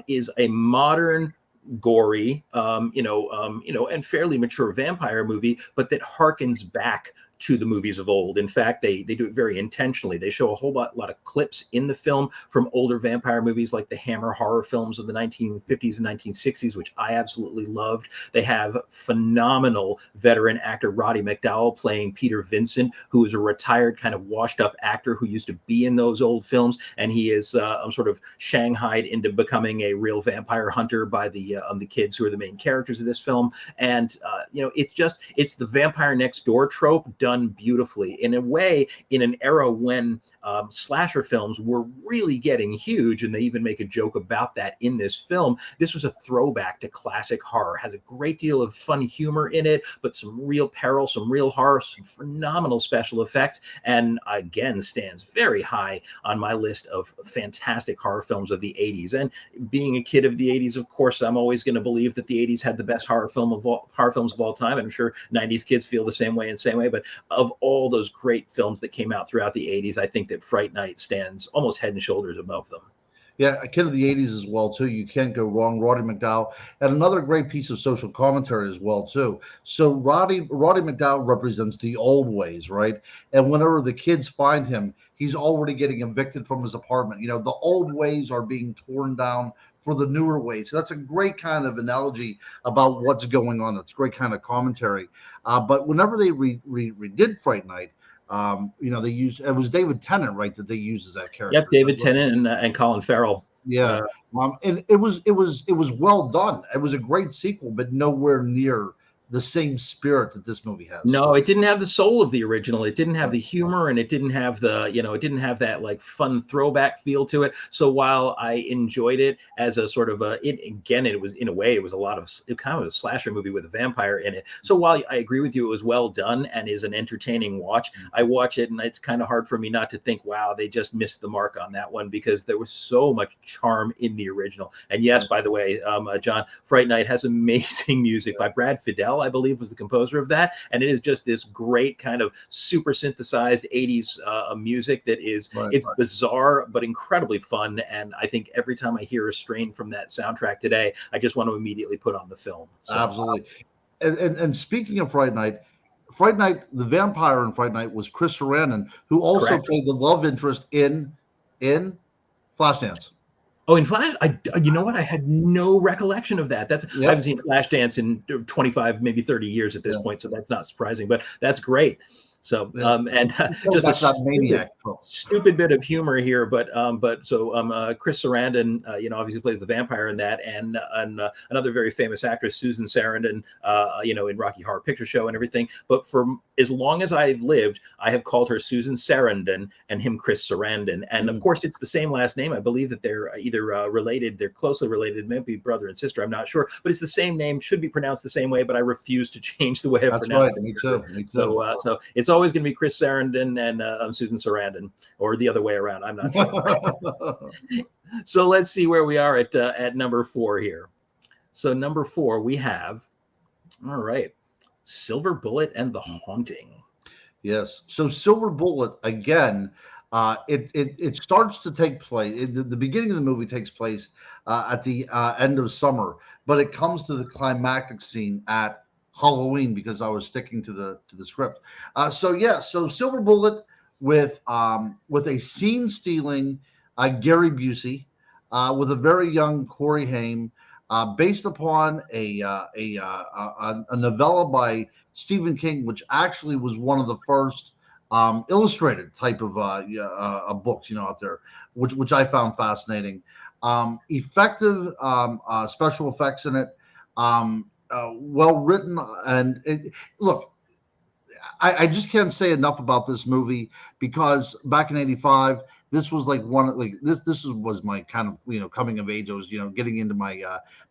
is a modern, gory, and fairly mature vampire movie, but that harkens back to the movies of old. In fact, they do it very intentionally. They show a whole lot of clips in the film from older vampire movies like the Hammer horror films of the 1950s and 1960s, which I absolutely loved. They have phenomenal veteran actor Roddy McDowall playing Peter Vincent, who is a retired kind of washed up actor who used to be in those old films, and he is sort of shanghaied into becoming a real vampire hunter by the kids who are the main characters of this film. And it's the vampire next door trope done beautifully in a way, in an era when slasher films were really getting huge, and they even make a joke about that in this film. This was a throwback to classic horror. Has a great deal of fun humor in it, but some real peril, some real horror, some phenomenal special effects, and again stands very high on my list of fantastic horror films of the 80s. And being a kid of the 80s, of course, I'm always going to believe that the 80s had the best horror films of all time. I'm sure 90s kids feel the same way. But of all those great films that came out throughout the 80s, I think that Fright Night stands almost head and shoulders above them. Yeah, a kid of the 80s as well, too. You can't go wrong. Roddy McDowall. And another great piece of social commentary as well, too. So Roddy McDowall represents the old ways, right? And whenever the kids find him, he's already getting evicted from his apartment. You know, the old ways are being torn down for the newer ways. So that's a great kind of analogy about what's going on. That's great kind of commentary. But whenever they redid Fright Night, they used, it was David Tennant, right, that they used as that character. Yep, David Tennant and Colin Farrell. Yeah, and it was well done. It was a great sequel, but nowhere near the same spirit that this movie has. No, it didn't have the soul of the original. It didn't have the humor, and it didn't have it didn't have that like fun throwback feel to it. So while I enjoyed it as a sort of it was in a way, it was kind of a slasher movie with a vampire in it. So while I agree with you, it was well done and is an entertaining watch. I watch it and it's kind of hard for me not to think, wow, they just missed the mark on that one, because there was so much charm in the original. And yes, by the way, John, Fright Night has amazing music by Brad Fiedel, I believe, was the composer of that, and it is just this great kind of super synthesized 80s music that is bizarre but incredibly fun. And I think every time I hear a strain from that soundtrack today, I just want to immediately put on the film. So, absolutely. And speaking of Fright Night, the vampire in Fright Night was Chris Sarandon, who also played the love interest in Flashdance. Oh, in Flash, you know what? I had no recollection of that. I haven't seen Flashdance in 25, maybe 30 years at this point, so that's not surprising. But that's great. So just a stupid bit of humor here, but Chris Sarandon, obviously plays the vampire in that, and another very famous actress, Susan Sarandon, in Rocky Horror Picture Show and everything. But for as long as I've lived, I have called her Susan Sarandon and him Chris Sarandon, and of course it's the same last name. I believe that they're either related, they're closely related, maybe brother and sister. I'm not sure, but it's the same name, should be pronounced the same way. But I refuse to change the way I pronounce it. Me too. So it's always going to be Chris Sarandon and Susan Sarandon, or the other way around. I'm not sure. So let's see where we are at number 4 here. So number 4, we have, all right, Silver Bullet and the Haunting. Yes. So Silver Bullet, again, it starts to take place. The beginning of the movie takes place at the end of summer, but it comes to the climactic scene at Halloween, because I was sticking to the script. So Silver Bullet with a scene-stealing Gary Busey, with a very young Corey Haim, based upon a novella by Stephen King, which actually was one of the first illustrated type of books out there, which I found fascinating. Effective special effects in it. Well written, and look, I just can't say enough about this movie, because back in '85, this was like this was my kind of coming of age. I was getting into my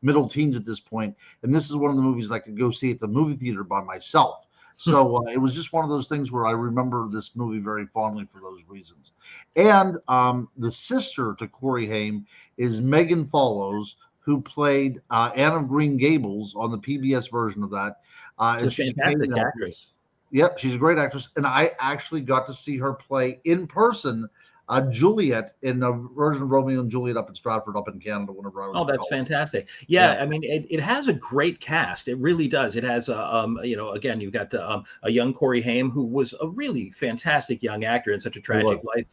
middle teens at this point, and this is one of the movies I could go see at the movie theater by myself. So it was just one of those things where I remember this movie very fondly for those reasons. And the sister to Corey Haim is Megan Follows, who played Anne of Green Gables on the PBS version of that. She's a fantastic actress. Yep, she's a great actress, and I actually got to see her play in person Juliet in a version of Romeo and Juliet up in Stratford, up in Canada, whenever I was Oh, in that's college. fantastic. Yeah, Yeah, I mean, it has a great cast. It really does. It has, again, you've got a young Corey Haim, who was a really fantastic young actor in such a it tragic was. life,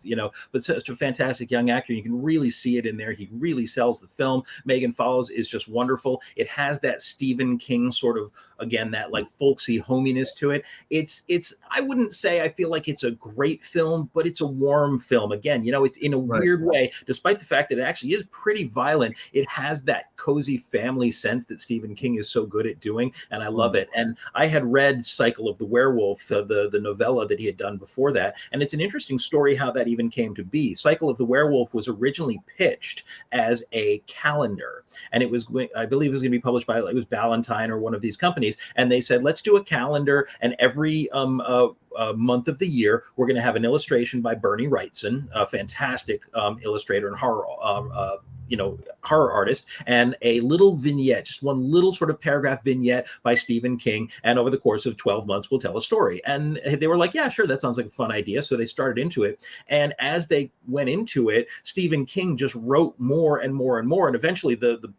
but such a fantastic young actor. You can really see it in there. He really sells the film. Megan Follows is just wonderful. It has that Stephen King sort of, again, that like folksy hominess to it. I wouldn't say I feel like it's a great film, but it's a warm film. Again, it's in a Right. weird way, despite the fact that it actually is pretty violent. It has that cozy family sense that Stephen King is so good at doing, and I love it. And I had read Cycle of the Werewolf, the novella that he had done before that, and it's an interesting story how that even came to be. Cycle of the Werewolf was originally pitched as a calendar, and I believe it was going to be published by, it was Ballantine or one of these companies, and they said, let's do a calendar, and every month of the year, we're going to have an illustration by Bernie Wrightson, a fantastic illustrator and horror artist, and a little vignette, just one little sort of paragraph vignette by Stephen King. And over the course of 12 months, we'll tell a story. And they were like, yeah, sure, that sounds like a fun idea. So they started into it. And as they went into it, Stephen King just wrote more and more and more. And eventually the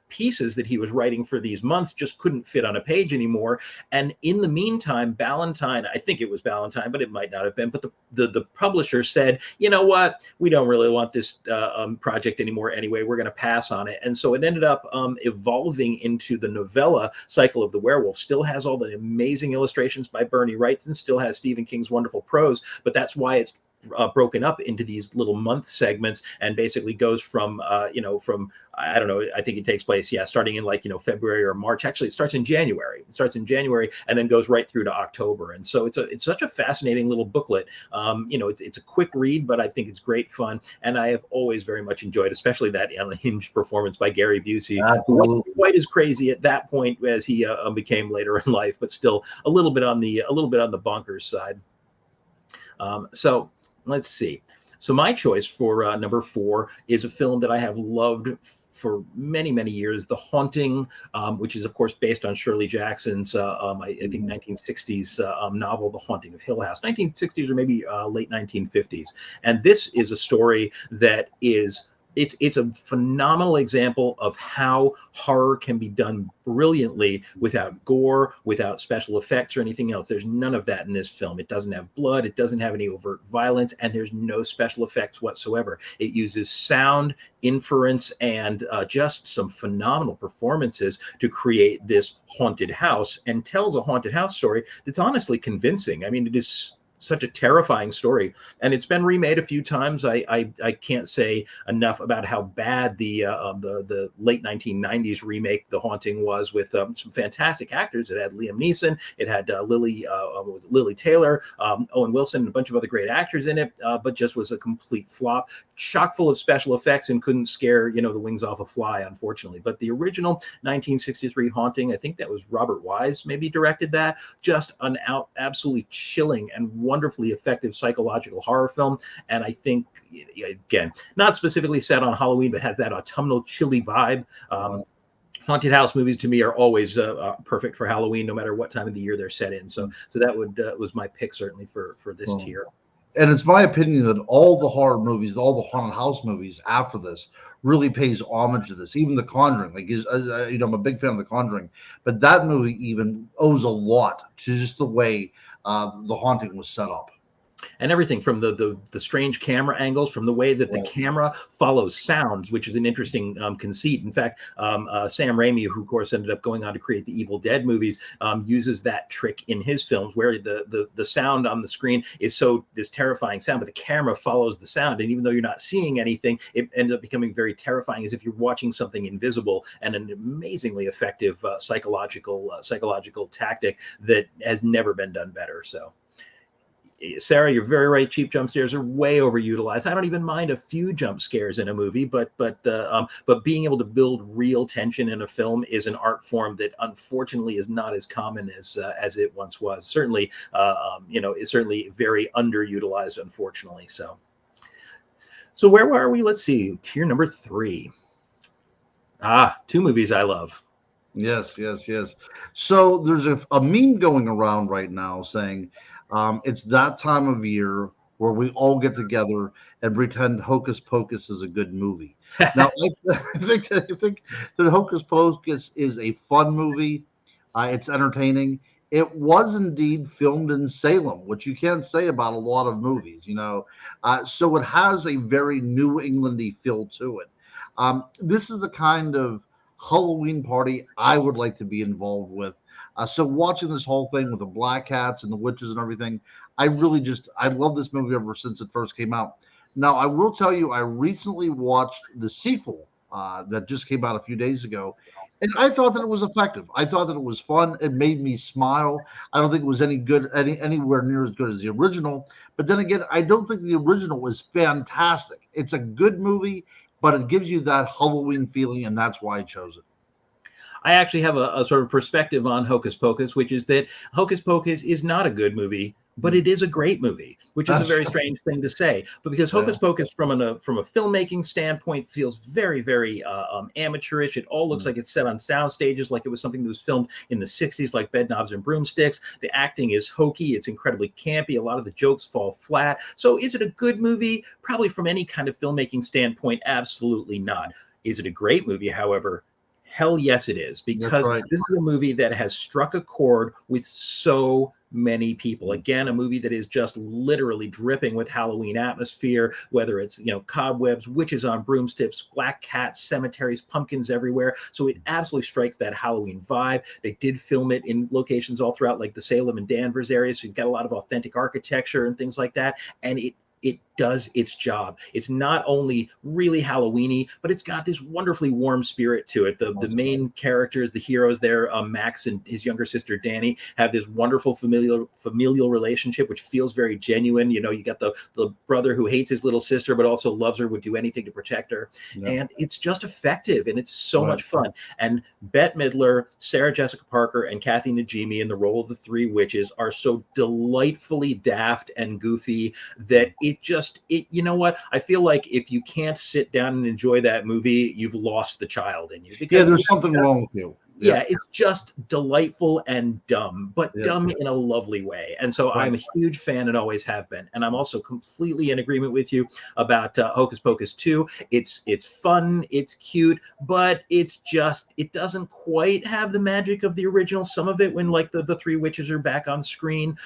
pieces that he was writing for these months just couldn't fit on a page anymore. And in the meantime, Ballantine, I think it was Ballantine, but it might not have been, but the publisher said, you know what, we don't really want this project anymore anyway. We're going to pass on it. And so it ended up evolving into the novella Cycle of the Werewolf. Still has all the amazing illustrations by Bernie Wrightson, still has Stephen King's wonderful prose, but that's why it's broken up into these little month segments, and basically goes from I don't know, I think it takes place starting in February or March. Actually, it starts in January. And then goes right through to October. And so it's such a fascinating little booklet. It's a quick read, but I think it's great fun, and I have always very much enjoyed, especially that unhinged performance by Gary Busey, who wasn't quite as crazy at that point as he became later in life, but still a little bit on the bonkers side. So let's see. So my choice for number 4 is a film that I have loved for many, many years, The Haunting, which is, of course, based on Shirley Jackson's, I think, 1960s novel, The Haunting of Hill House, 1960s or maybe late 1950s. And this is a story that is it's a phenomenal example of how horror can be done brilliantly without gore, without special effects or anything else. There's none of that in this film. It doesn't have blood, it doesn't have any overt violence, and there's no special effects whatsoever. It uses sound, inference, and just some phenomenal performances to create this haunted house, and tells a haunted house story that's honestly convincing. I mean, it is such a terrifying story, and it's been remade a few times. I can't say enough about how bad the late 1990s remake The Haunting was, with some fantastic actors. It had Liam Neeson, it had Lily Taylor, Owen Wilson, and a bunch of other great actors in it, but just was a complete flop, chock full of special effects, and couldn't scare the wings off a fly, unfortunately. But the original 1963 Haunting, I think that was Robert Wise maybe directed that, just an absolutely chilling and wonderfully effective psychological horror film. And I think, again, not specifically set on Halloween, but has that autumnal chilly vibe. Haunted house movies to me are always perfect for Halloween, no matter what time of the year they're set in. So that was my pick, certainly, for this tier. And it's my opinion that all the horror movies, all the haunted house movies after this, really pays homage to this. Even The Conjuring, I'm a big fan of The Conjuring, but that movie even owes a lot to just the way The Haunting was set up. And everything from the strange camera angles, from the way that the camera follows sounds, which is an interesting conceit. In fact, Sam Raimi, who of course ended up going on to create the Evil Dead movies, uses that trick in his films, where the sound on the screen is this terrifying sound, but the camera follows the sound, and even though you're not seeing anything, it ends up becoming very terrifying, as if you're watching something invisible. And an amazingly effective psychological tactic that has never been done better. So, Sarah, you're very right. Cheap jump scares are way overutilized. I don't even mind a few jump scares in a movie, but being able to build real tension in a film is an art form that unfortunately is not as common as it once was. Certainly, is certainly very underutilized, unfortunately. So where are we? Let's see. Tier number 3. 2 movies I love. Yes, yes, yes. So there's a meme going around right now saying it's that time of year where we all get together and pretend Hocus Pocus is a good movie. Now, I think that Hocus Pocus is a fun movie. It's entertaining. It was indeed filmed in Salem, which you can't say about a lot of movies, you know. So it has a very New Englandy feel to it. This is the kind of Halloween party I would like to be involved with. So watching this whole thing with the black hats and the witches and everything, I love this movie ever since it first came out. Now I will tell you, I recently watched the sequel that just came out a few days ago, and I thought that it was effective. I thought that it was fun. It made me smile. I don't think it was any good, anywhere near as good as the original. But then again, I don't think the original was fantastic. It's a good movie, but it gives you that Halloween feeling, and that's why I chose it. I actually have a sort of perspective on Hocus Pocus, which is that Hocus Pocus is not a good movie, but it is a great movie, which is a That's very strange thing to say. But because yeah. Hocus Pocus, from a filmmaking standpoint, feels very, very amateurish. It all looks Mm. like it's set on sound stages, like it was something that was filmed in the '60s, like Bedknobs and Broomsticks. The acting is hokey. It's incredibly campy. A lot of the jokes fall flat. So, is it a good movie? Probably from any kind of filmmaking standpoint, absolutely not. Is it a great movie, however? Hell yes, it is, That's because right. this is a movie that has struck a chord with so many people. Again, a movie that is just literally dripping with Halloween atmosphere, whether it's, cobwebs, witches on broomsticks, black cats, cemeteries, pumpkins everywhere. So it absolutely strikes that Halloween vibe. They did film it in locations all throughout, like the Salem and Danvers area. So you've got a lot of authentic architecture and things like that. And it does its job. It's not only really Halloweeny, but it's got this wonderfully warm spirit to it. The main characters, the heroes there, Max and his younger sister Danny, have this wonderful familial relationship, which feels very genuine. You got the brother who hates his little sister, but also loves her, would do anything to protect her, Yeah. and it's just effective, and it's so Right. much fun. And Bette Midler, Sarah Jessica Parker, and Kathy Najimy in the role of the three witches are so delightfully daft and goofy that you know what? I feel like if you can't sit down and enjoy that movie, you've lost the child in you. Yeah, Because there's something wrong with you. yeah, it's just delightful and dumb, but Yeah. dumb in a lovely way. And so Right. I'm a huge fan and always have been. And I'm also completely in agreement with you about Hocus Pocus 2. It's fun, it's cute, but it doesn't quite have the magic of the original. Some of it, when like the three witches are back on screen,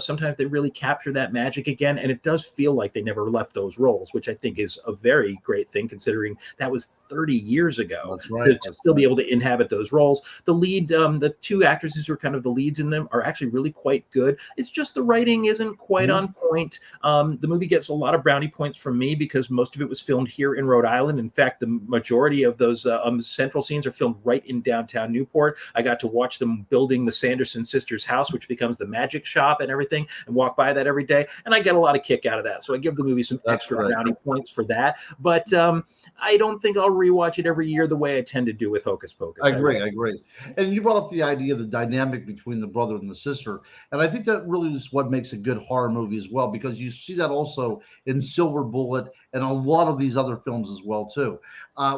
sometimes they really capture that magic again. And it does feel like they never left those roles, which I think is a very great thing, considering that was 30 years ago. That's right. To still be able to inhabit those roles. The lead, the two actresses who are kind of the leads in them are actually really quite good. It's just the writing isn't quite on point. The movie gets a lot of brownie points from me because most of it was filmed here in Rhode Island. In fact, the majority of those central scenes are filmed right in downtown Newport. I got to watch them building the Sanderson sisters' house, which becomes the magic shop and everything, and walk by that every day. And I get a lot of kick out of that. So I give the movie some extra brownie points for that. But I don't think I'll rewatch it every year the way I tend to do with Hocus Pocus. I agree. And you brought up the idea of the dynamic between the brother and the sister. And I think that really is what makes a good horror movie as well, because you see that also in Silver Bullet and a lot of these other films as well, too.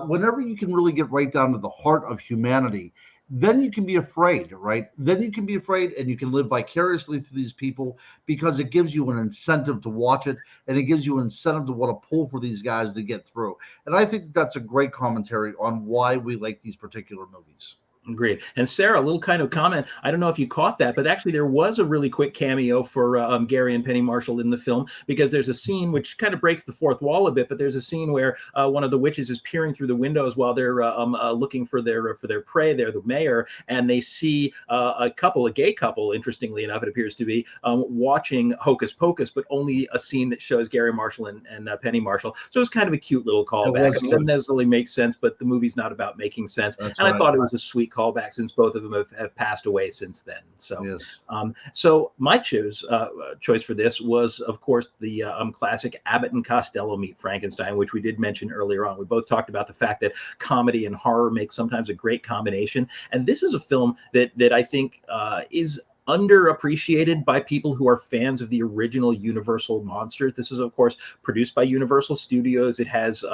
Whenever you can really get right down to the heart of humanity, then you can be afraid, right? Then you can be afraid and you can live vicariously through these people, because it gives you an incentive to watch it, and it gives you an incentive to want to pull for these guys to get through. And I think that's a great commentary on why we like these particular movies. Great. And Sarah, a little kind of comment. I don't know if you caught that, but actually there was a really quick cameo for Gary and Penny Marshall in the film, because there's a scene which kind of breaks the fourth wall a bit, but there's a scene where one of the witches is peering through the windows while they're looking for their prey. They're the mayor, and they see a gay couple, interestingly enough, it appears to be, watching Hocus Pocus, but only a scene that shows Gary Marshall and Penny Marshall. So it's kind of a cute little callback. It doesn't necessarily make sense, but the movie's not about making sense. That's and right. I thought it was a sweet callback, since both of them have passed away since then. So, yes. So my choice for this was, of course, the classic Abbott and Costello Meet Frankenstein, which we did mention earlier on. We both talked about the fact that comedy and horror make sometimes a great combination, and this is a film that I think is underappreciated by people who are fans of the original Universal monsters. This is, of course, produced by Universal Studios. It has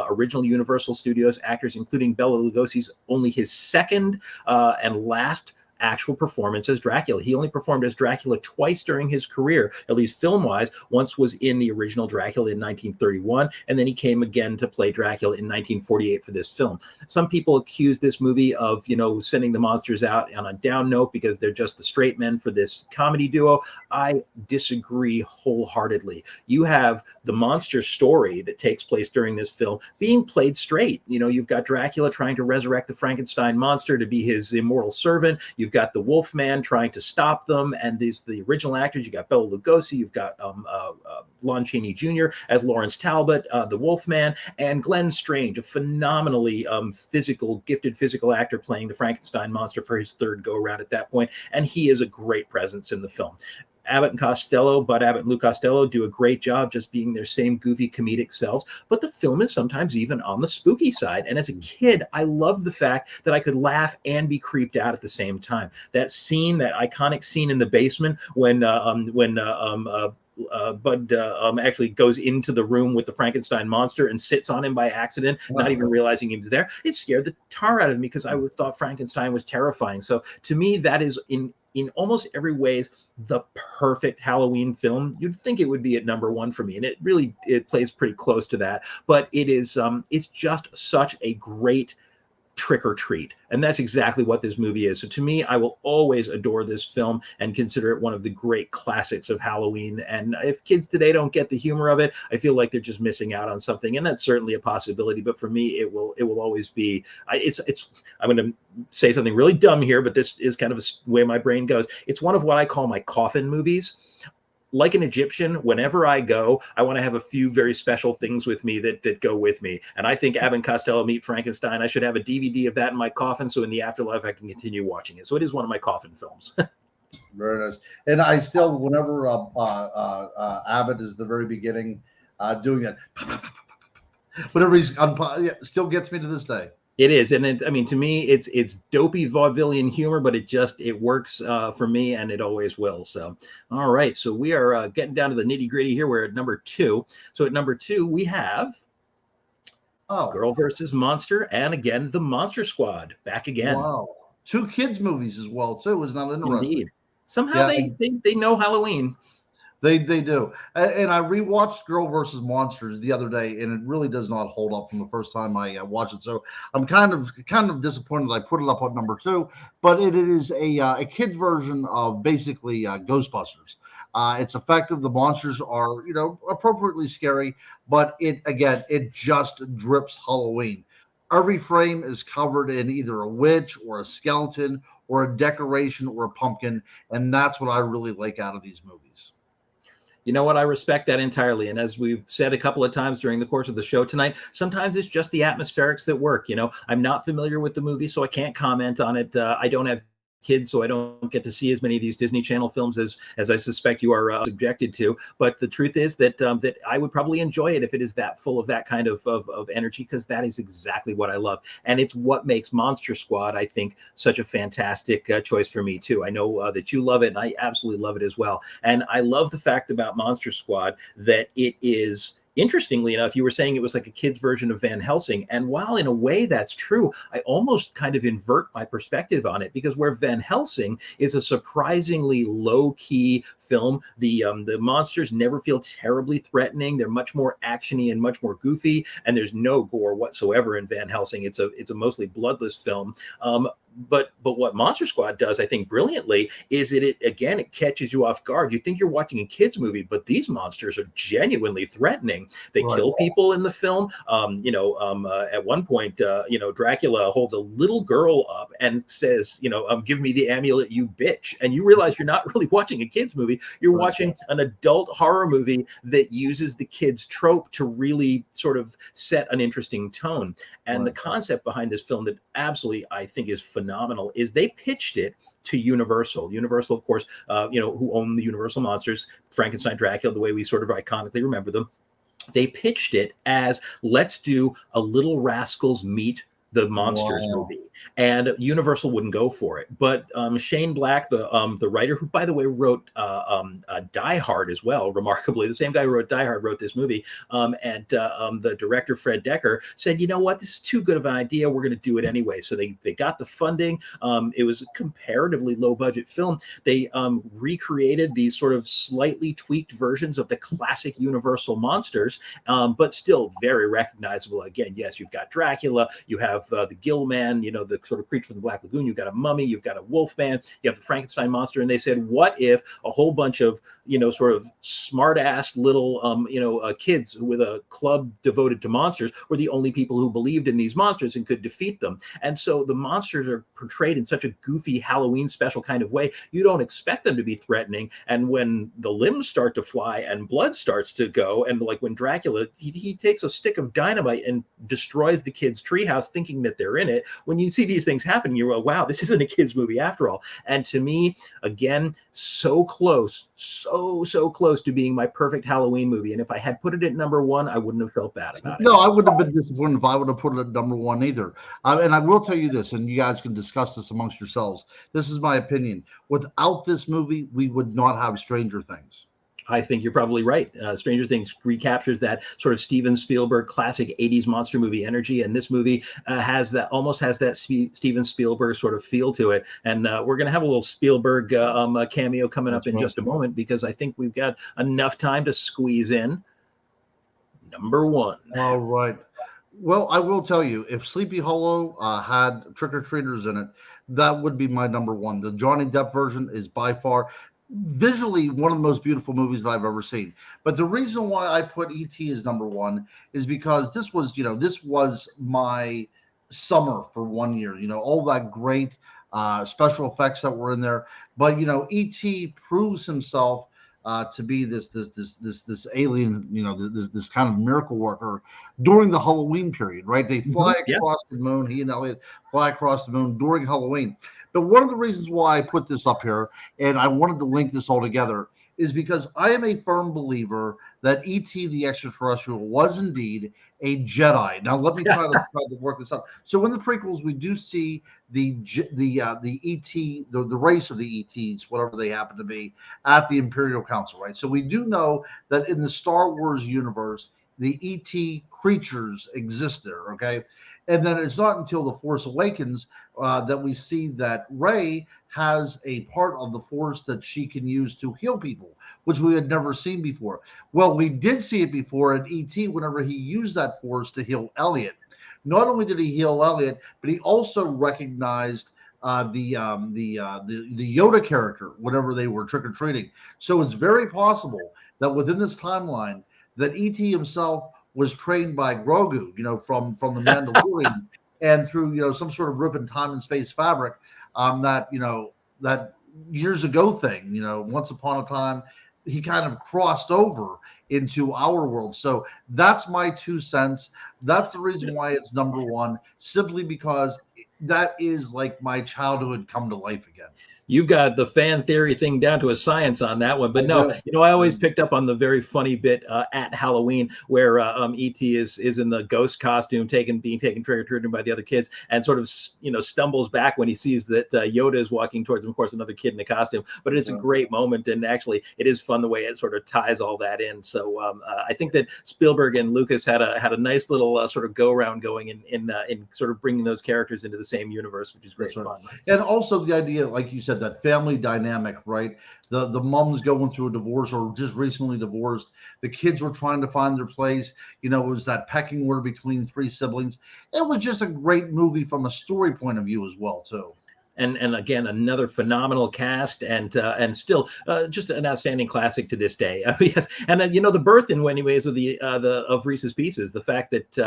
original Universal Studios actors, including Bela Lugosi's only his second and last actual performance as Dracula. He only performed as Dracula twice during his career, at least film-wise. Once was in the original Dracula in 1931, and then he came again to play Dracula in 1948 for this film. Some people accuse this movie of, sending the monsters out on a down note because they're just the straight men for this comedy duo. I disagree wholeheartedly. You have the monster story that takes place during this film being played straight. You've got Dracula trying to resurrect the Frankenstein monster to be his immortal servant. You've got the Wolfman trying to stop them, and the original actors. You got Bela Lugosi, you've got Lon Chaney Jr. as Lawrence Talbot, the Wolfman, and Glenn Strange, a phenomenally gifted physical actor playing the Frankenstein monster for his third go around at that point, and he is a great presence in the film. Abbott and Costello, Bud Abbott and Lou Costello, do a great job just being their same goofy comedic selves, but the film is sometimes even on the spooky side. And as a kid, I loved the fact that I could laugh and be creeped out at the same time. That scene, that iconic scene in the basement when Bud actually goes into the room with the Frankenstein monster and sits on him by accident, not even realizing he was there. It scared the tar out of me because I thought Frankenstein was terrifying. So to me, that is in almost every ways the perfect Halloween film. You'd think it would be at number one for me, and it plays pretty close to that. But it is it's just such a great trick or treat, and that's exactly what this movie is. So to me, I will always adore this film and consider it one of the great classics of Halloween. And if kids today don't get the humor of it, I feel like they're just missing out on something, and that's certainly a possibility. But for me, it will always be. I'm going to say something really dumb here, but this is kind of the way my brain goes. It's one of what I call my coffin movies. Like an Egyptian, whenever I go, I want to have a few very special things with me that go with me. And I think Abbott and Costello Meet Frankenstein, I should have a DVD of that in my coffin, so in the afterlife I can continue watching it. So it is one of my coffin films. Very nice. And I still, whenever Abbott is the very beginning doing it, whenever he's still gets me to this day. It is, and to me, it's dopey vaudevillian humor, but it works for me, and it always will. So, all right, so we are getting down to the nitty gritty here. We're at number 2. So at number 2, we have Girl versus Monster, and again the Monster Squad back again. Wow, 2 kids movies as well too. Is not interesting. Indeed. Somehow they know Halloween. They do. And I rewatched Girl versus Monsters the other day, and it really does not hold up from the first time I watched it. So I'm kind of disappointed I put it up at number 2, but it is a kid version of basically Ghostbusters. It's effective. The monsters are, appropriately scary, but it just drips Halloween. Every frame is covered in either a witch or a skeleton or a decoration or a pumpkin, and that's what I really like out of these movies. You know what? I respect that entirely. And as we've said a couple of times during the course of the show tonight, sometimes it's just the atmospherics that work. I'm not familiar with the movie, so I can't comment on it. I don't have kids, so I don't get to see as many of these Disney Channel films as I suspect you are subjected to. But the truth is that I would probably enjoy it if it is that full of that kind of energy, because that is exactly what I love. And it's what makes Monster Squad, I think, such a fantastic choice for me too. I know that you love it, and I absolutely love it as well. And I love the fact about Monster Squad that it is, interestingly enough, you were saying it was like a kid's version of Van Helsing. And while in a way that's true, I almost kind of invert my perspective on it, because where Van Helsing is a surprisingly low-key film, the monsters never feel terribly threatening. They're much more actiony and much more goofy, and there's no gore whatsoever in Van Helsing. It's a mostly bloodless film. But what Monster Squad does, I think, brilliantly, is that it catches you off guard. You think you're watching a kid's movie, but these monsters are genuinely threatening. They kill people in the film. At one point, Dracula holds a little girl up and says, give me the amulet, you bitch. And you realize you're not really watching a kid's movie. You're watching an adult horror movie that uses the kids trope to really sort of set an interesting tone. And the concept behind this film that absolutely, I think, is phenomenal is they pitched it to Universal. Universal, of course, who own the Universal monsters, Frankenstein, Dracula, the way we sort of iconically remember them. They pitched it as, let's do a Little Rascals meet the Monsters Wow. movie, and Universal wouldn't go for it. But Shane Black, the writer, who by the way wrote Die Hard as well, remarkably, the same guy who wrote Die Hard wrote this movie, and the director Fred Decker said, you know what, this is too good of an idea. We're going to do it anyway. So they got the funding. It was a comparatively low budget film. They recreated these sort of slightly tweaked versions of the classic Universal monsters, but still very recognizable. Again, yes, you've got Dracula, you have the Gill Man, you know, the sort of creature from the Black Lagoon, you've got a mummy, you've got a wolf man, you have the Frankenstein monster. And they said, what if a whole bunch of, you know, sort of smart ass little, kids with a club devoted to monsters were the only people who believed in these monsters and could defeat them. And so the monsters are portrayed in such a goofy Halloween special kind of way. You don't expect them to be threatening. And when the limbs start to fly and blood starts to go, and like when Dracula, he takes a stick of dynamite and destroys the kid's treehouse thinking that they're in it. When you see these things happen, you're like, wow, this isn't a kid's movie after all. And to me, again, so close, so close to being my perfect Halloween movie. And if I had put it at number one, I wouldn't have felt bad about it. No, I wouldn't have been disappointed if I would have put it at number one either. And I will tell you this, and you guys can discuss this amongst yourselves. This is my opinion. Without this movie, we would not have Stranger Things. I think you're probably right. Stranger Things recaptures that sort of Steven Spielberg classic 80s monster movie energy. And this movie almost has that Steven Spielberg sort of feel to it. And we're going to have a little Spielberg cameo coming up in just a moment, because I think we've got enough time to squeeze in number one. All right. Well, I will tell you, if Sleepy Hollow had Trick or Treaters in it, that would be my number one. The Johnny Depp version is by far visually one of the most beautiful movies that I've ever seen. But the reason why I put E.T. as number one is because this was my summer for 1 year. You know, all that great special effects that were in there. But you know, E.T. proves himself to be this alien, you know, this kind of miracle worker during the Halloween period, right? They fly across the moon. He and Elliot fly across the moon during Halloween. But one of the reasons why I put this up here, and I wanted to link this all together, is because I am a firm believer that E.T. the Extraterrestrial was indeed a Jedi. Now, let me try to work this out. So in the prequels, we do see the E.T., the race of the E.T.s, whatever they happen to be, at the Imperial Council, right? So we do know that in the Star Wars universe, the E.T. creatures exist there, okay? And then it's not until The Force Awakens that we see that Rey has a part of the Force that she can use to heal people, which we had never seen before. Well, we did see it before at E.T. whenever he used that Force to heal Elliot. Not only did he heal Elliot, but he also recognized the Yoda character whenever they were trick-or-treating. So it's very possible that within this timeline that E.T. himself was trained by Grogu, you know, from the Mandalorian, and through, you know, some sort of rip in time and space fabric, that years ago thing, you know, once upon a time, he kind of crossed over into our world. So that's my 2 cents. That's the reason why it's number one, simply because that is like my childhood come to life again. You've got the fan theory thing down to a science on that one. But no, you know, I always picked up on the very funny bit at Halloween where E.T. is in the ghost costume being taken trick-or-treating by the other kids, and sort of, you know, stumbles back when he sees that Yoda is walking towards him, of course, another kid in a costume. But it's a great moment, and actually it is fun the way it sort of ties all that in. So I think that Spielberg and Lucas had a nice little sort of go-around going in sort of bringing those characters into the same universe, which is great fun. And also the idea, like you said, that family dynamic, right? The mom's going through a divorce or just recently divorced. The kids were trying to find their place. You know, it was that pecking order between 3 siblings. It was just a great movie from a story point of view as well, too. And again, another phenomenal cast, and still just an outstanding classic to this day. Yes, and you know, the birth in many ways of of Reese's Pieces, the fact that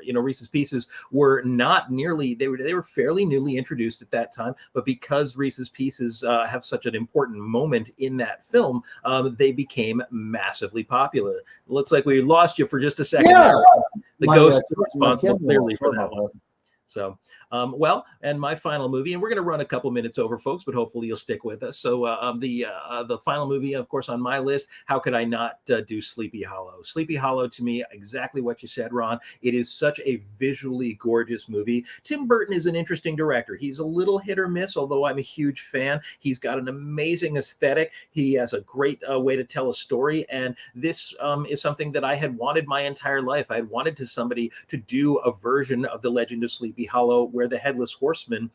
you know, Reese's Pieces were not nearly, they were fairly newly introduced at that time, but because Reese's Pieces have such an important moment in that film, they became massively popular. It looks like we lost you for just a second. Yeah. The ghost is responsible clearly for that one. So Well, and my final movie, and we're going to run a couple minutes over, folks, but hopefully you'll stick with us. So the final movie, of course, on my list, how could I not do Sleepy Hollow? Sleepy Hollow, to me, exactly what you said, Ron. It is such a visually gorgeous movie. Tim Burton is an interesting director. He's a little hit or miss, although I'm a huge fan. He's got an amazing aesthetic. He has a great way to tell a story, and this is something that I had wanted my entire life. I had wanted somebody to do a version of The Legend of Sleepy Hollow where the Headless Horseman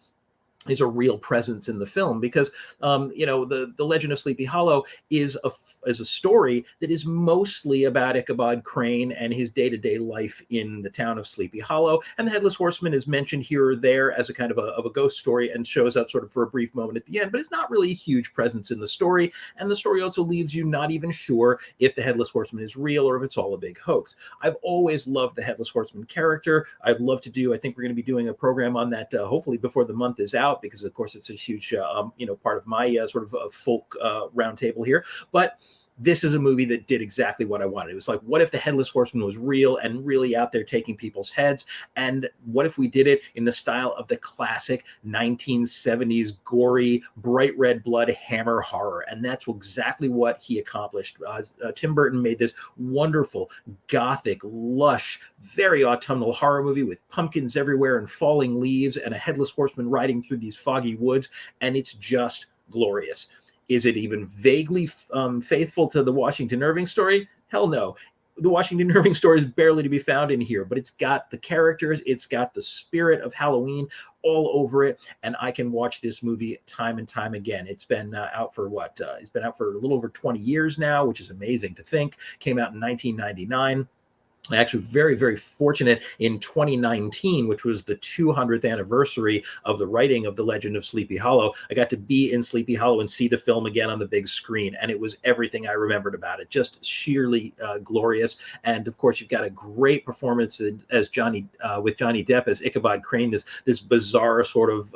is a real presence in the film, because the Legend of Sleepy Hollow is a story that is mostly about Ichabod Crane and his day-to-day life in the town of Sleepy Hollow, and the Headless Horseman is mentioned here or there as a kind of a ghost story and shows up sort of for a brief moment at the end, but it's not really a huge presence in the story, and the story also leaves you not even sure if the Headless Horseman is real or if it's all a big hoax. I've always loved the Headless Horseman character. I'd love to do, I think we're going to be doing a program on that hopefully before the month is out, because of course it's a huge part of my sort of folk roundtable here. But this is a movie that did exactly what I wanted. It was like, what if the Headless Horseman was real and really out there taking people's heads? And what if we did it in the style of the classic 1970s gory, bright red blood Hammer horror? And that's exactly what he accomplished. Tim Burton made this wonderful, gothic, lush, very autumnal horror movie with pumpkins everywhere and falling leaves and a Headless Horseman riding through these foggy woods. And it's just glorious. Is it even vaguely faithful to the Washington Irving story? Hell no. The Washington Irving story is barely to be found in here, but it's got the characters, it's got the spirit of Halloween all over it, and I can watch this movie time and time again. It's been out for it's been out for a little over 20 years now, which is amazing to think. Came out in 1999. Actually very, very fortunate in 2019, which was the 200th anniversary of the writing of The Legend of Sleepy Hollow. I got to be in Sleepy Hollow and see the film again on the big screen, and it was everything I remembered about it. Just sheerly glorious. And of course, you've got a great performance as Johnny Depp as Ichabod Crane, this bizarre sort of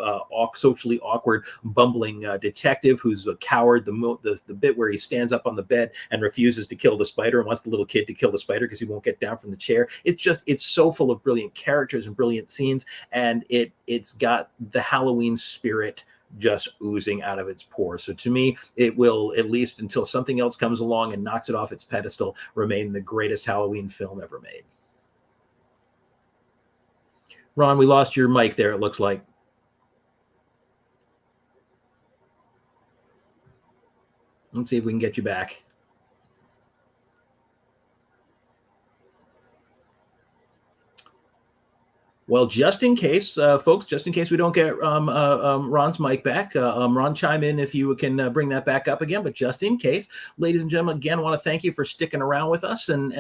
socially awkward, bumbling detective who's a coward. The bit where he stands up on the bed and refuses to kill the spider and wants the little kid to kill the spider because he won't get down from the chair. It's so full of brilliant characters and brilliant scenes, and it's got the Halloween spirit just oozing out of its pores. So to me, it will, at least until something else comes along and knocks it off its pedestal, remain the greatest Halloween film ever made. Ron, we lost your mic there, it looks like. Let's see if we can get you back. Well, just in case, folks, just in case we don't get Ron's mic back, Ron, chime in if you can bring that back up again. But just in case, ladies and gentlemen, again, I want to thank you for sticking around with us and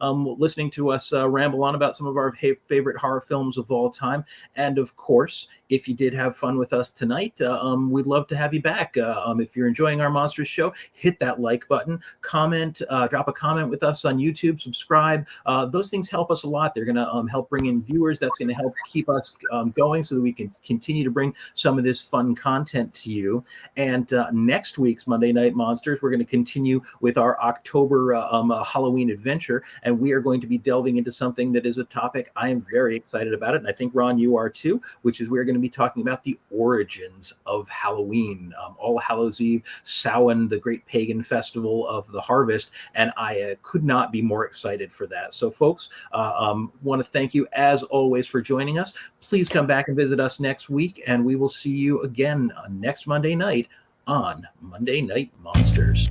listening to us ramble on about some of our favorite horror films of all time. And of course, if you did have fun with us tonight, we'd love to have you back. If you're enjoying our Monsters show, hit that like button, comment, drop a comment with us on YouTube, subscribe. Those things help us a lot. They're going to help bring in viewers. That's going to help keep us going so that we can continue to bring some of this fun content to you. And next week's Monday Night Monsters, we're going to continue with our October Halloween adventure, and we are going to be delving into something that is a topic I am very excited about it, and I think, Ron, you are too, which is we're going to be talking about the origins of Halloween. All Hallows Eve, Samhain, the great pagan festival of the harvest, and I could not be more excited for that. So folks, want to thank you as always for joining us. Please come back and visit us next week, and we will see you again next Monday night on Monday Night Monsters.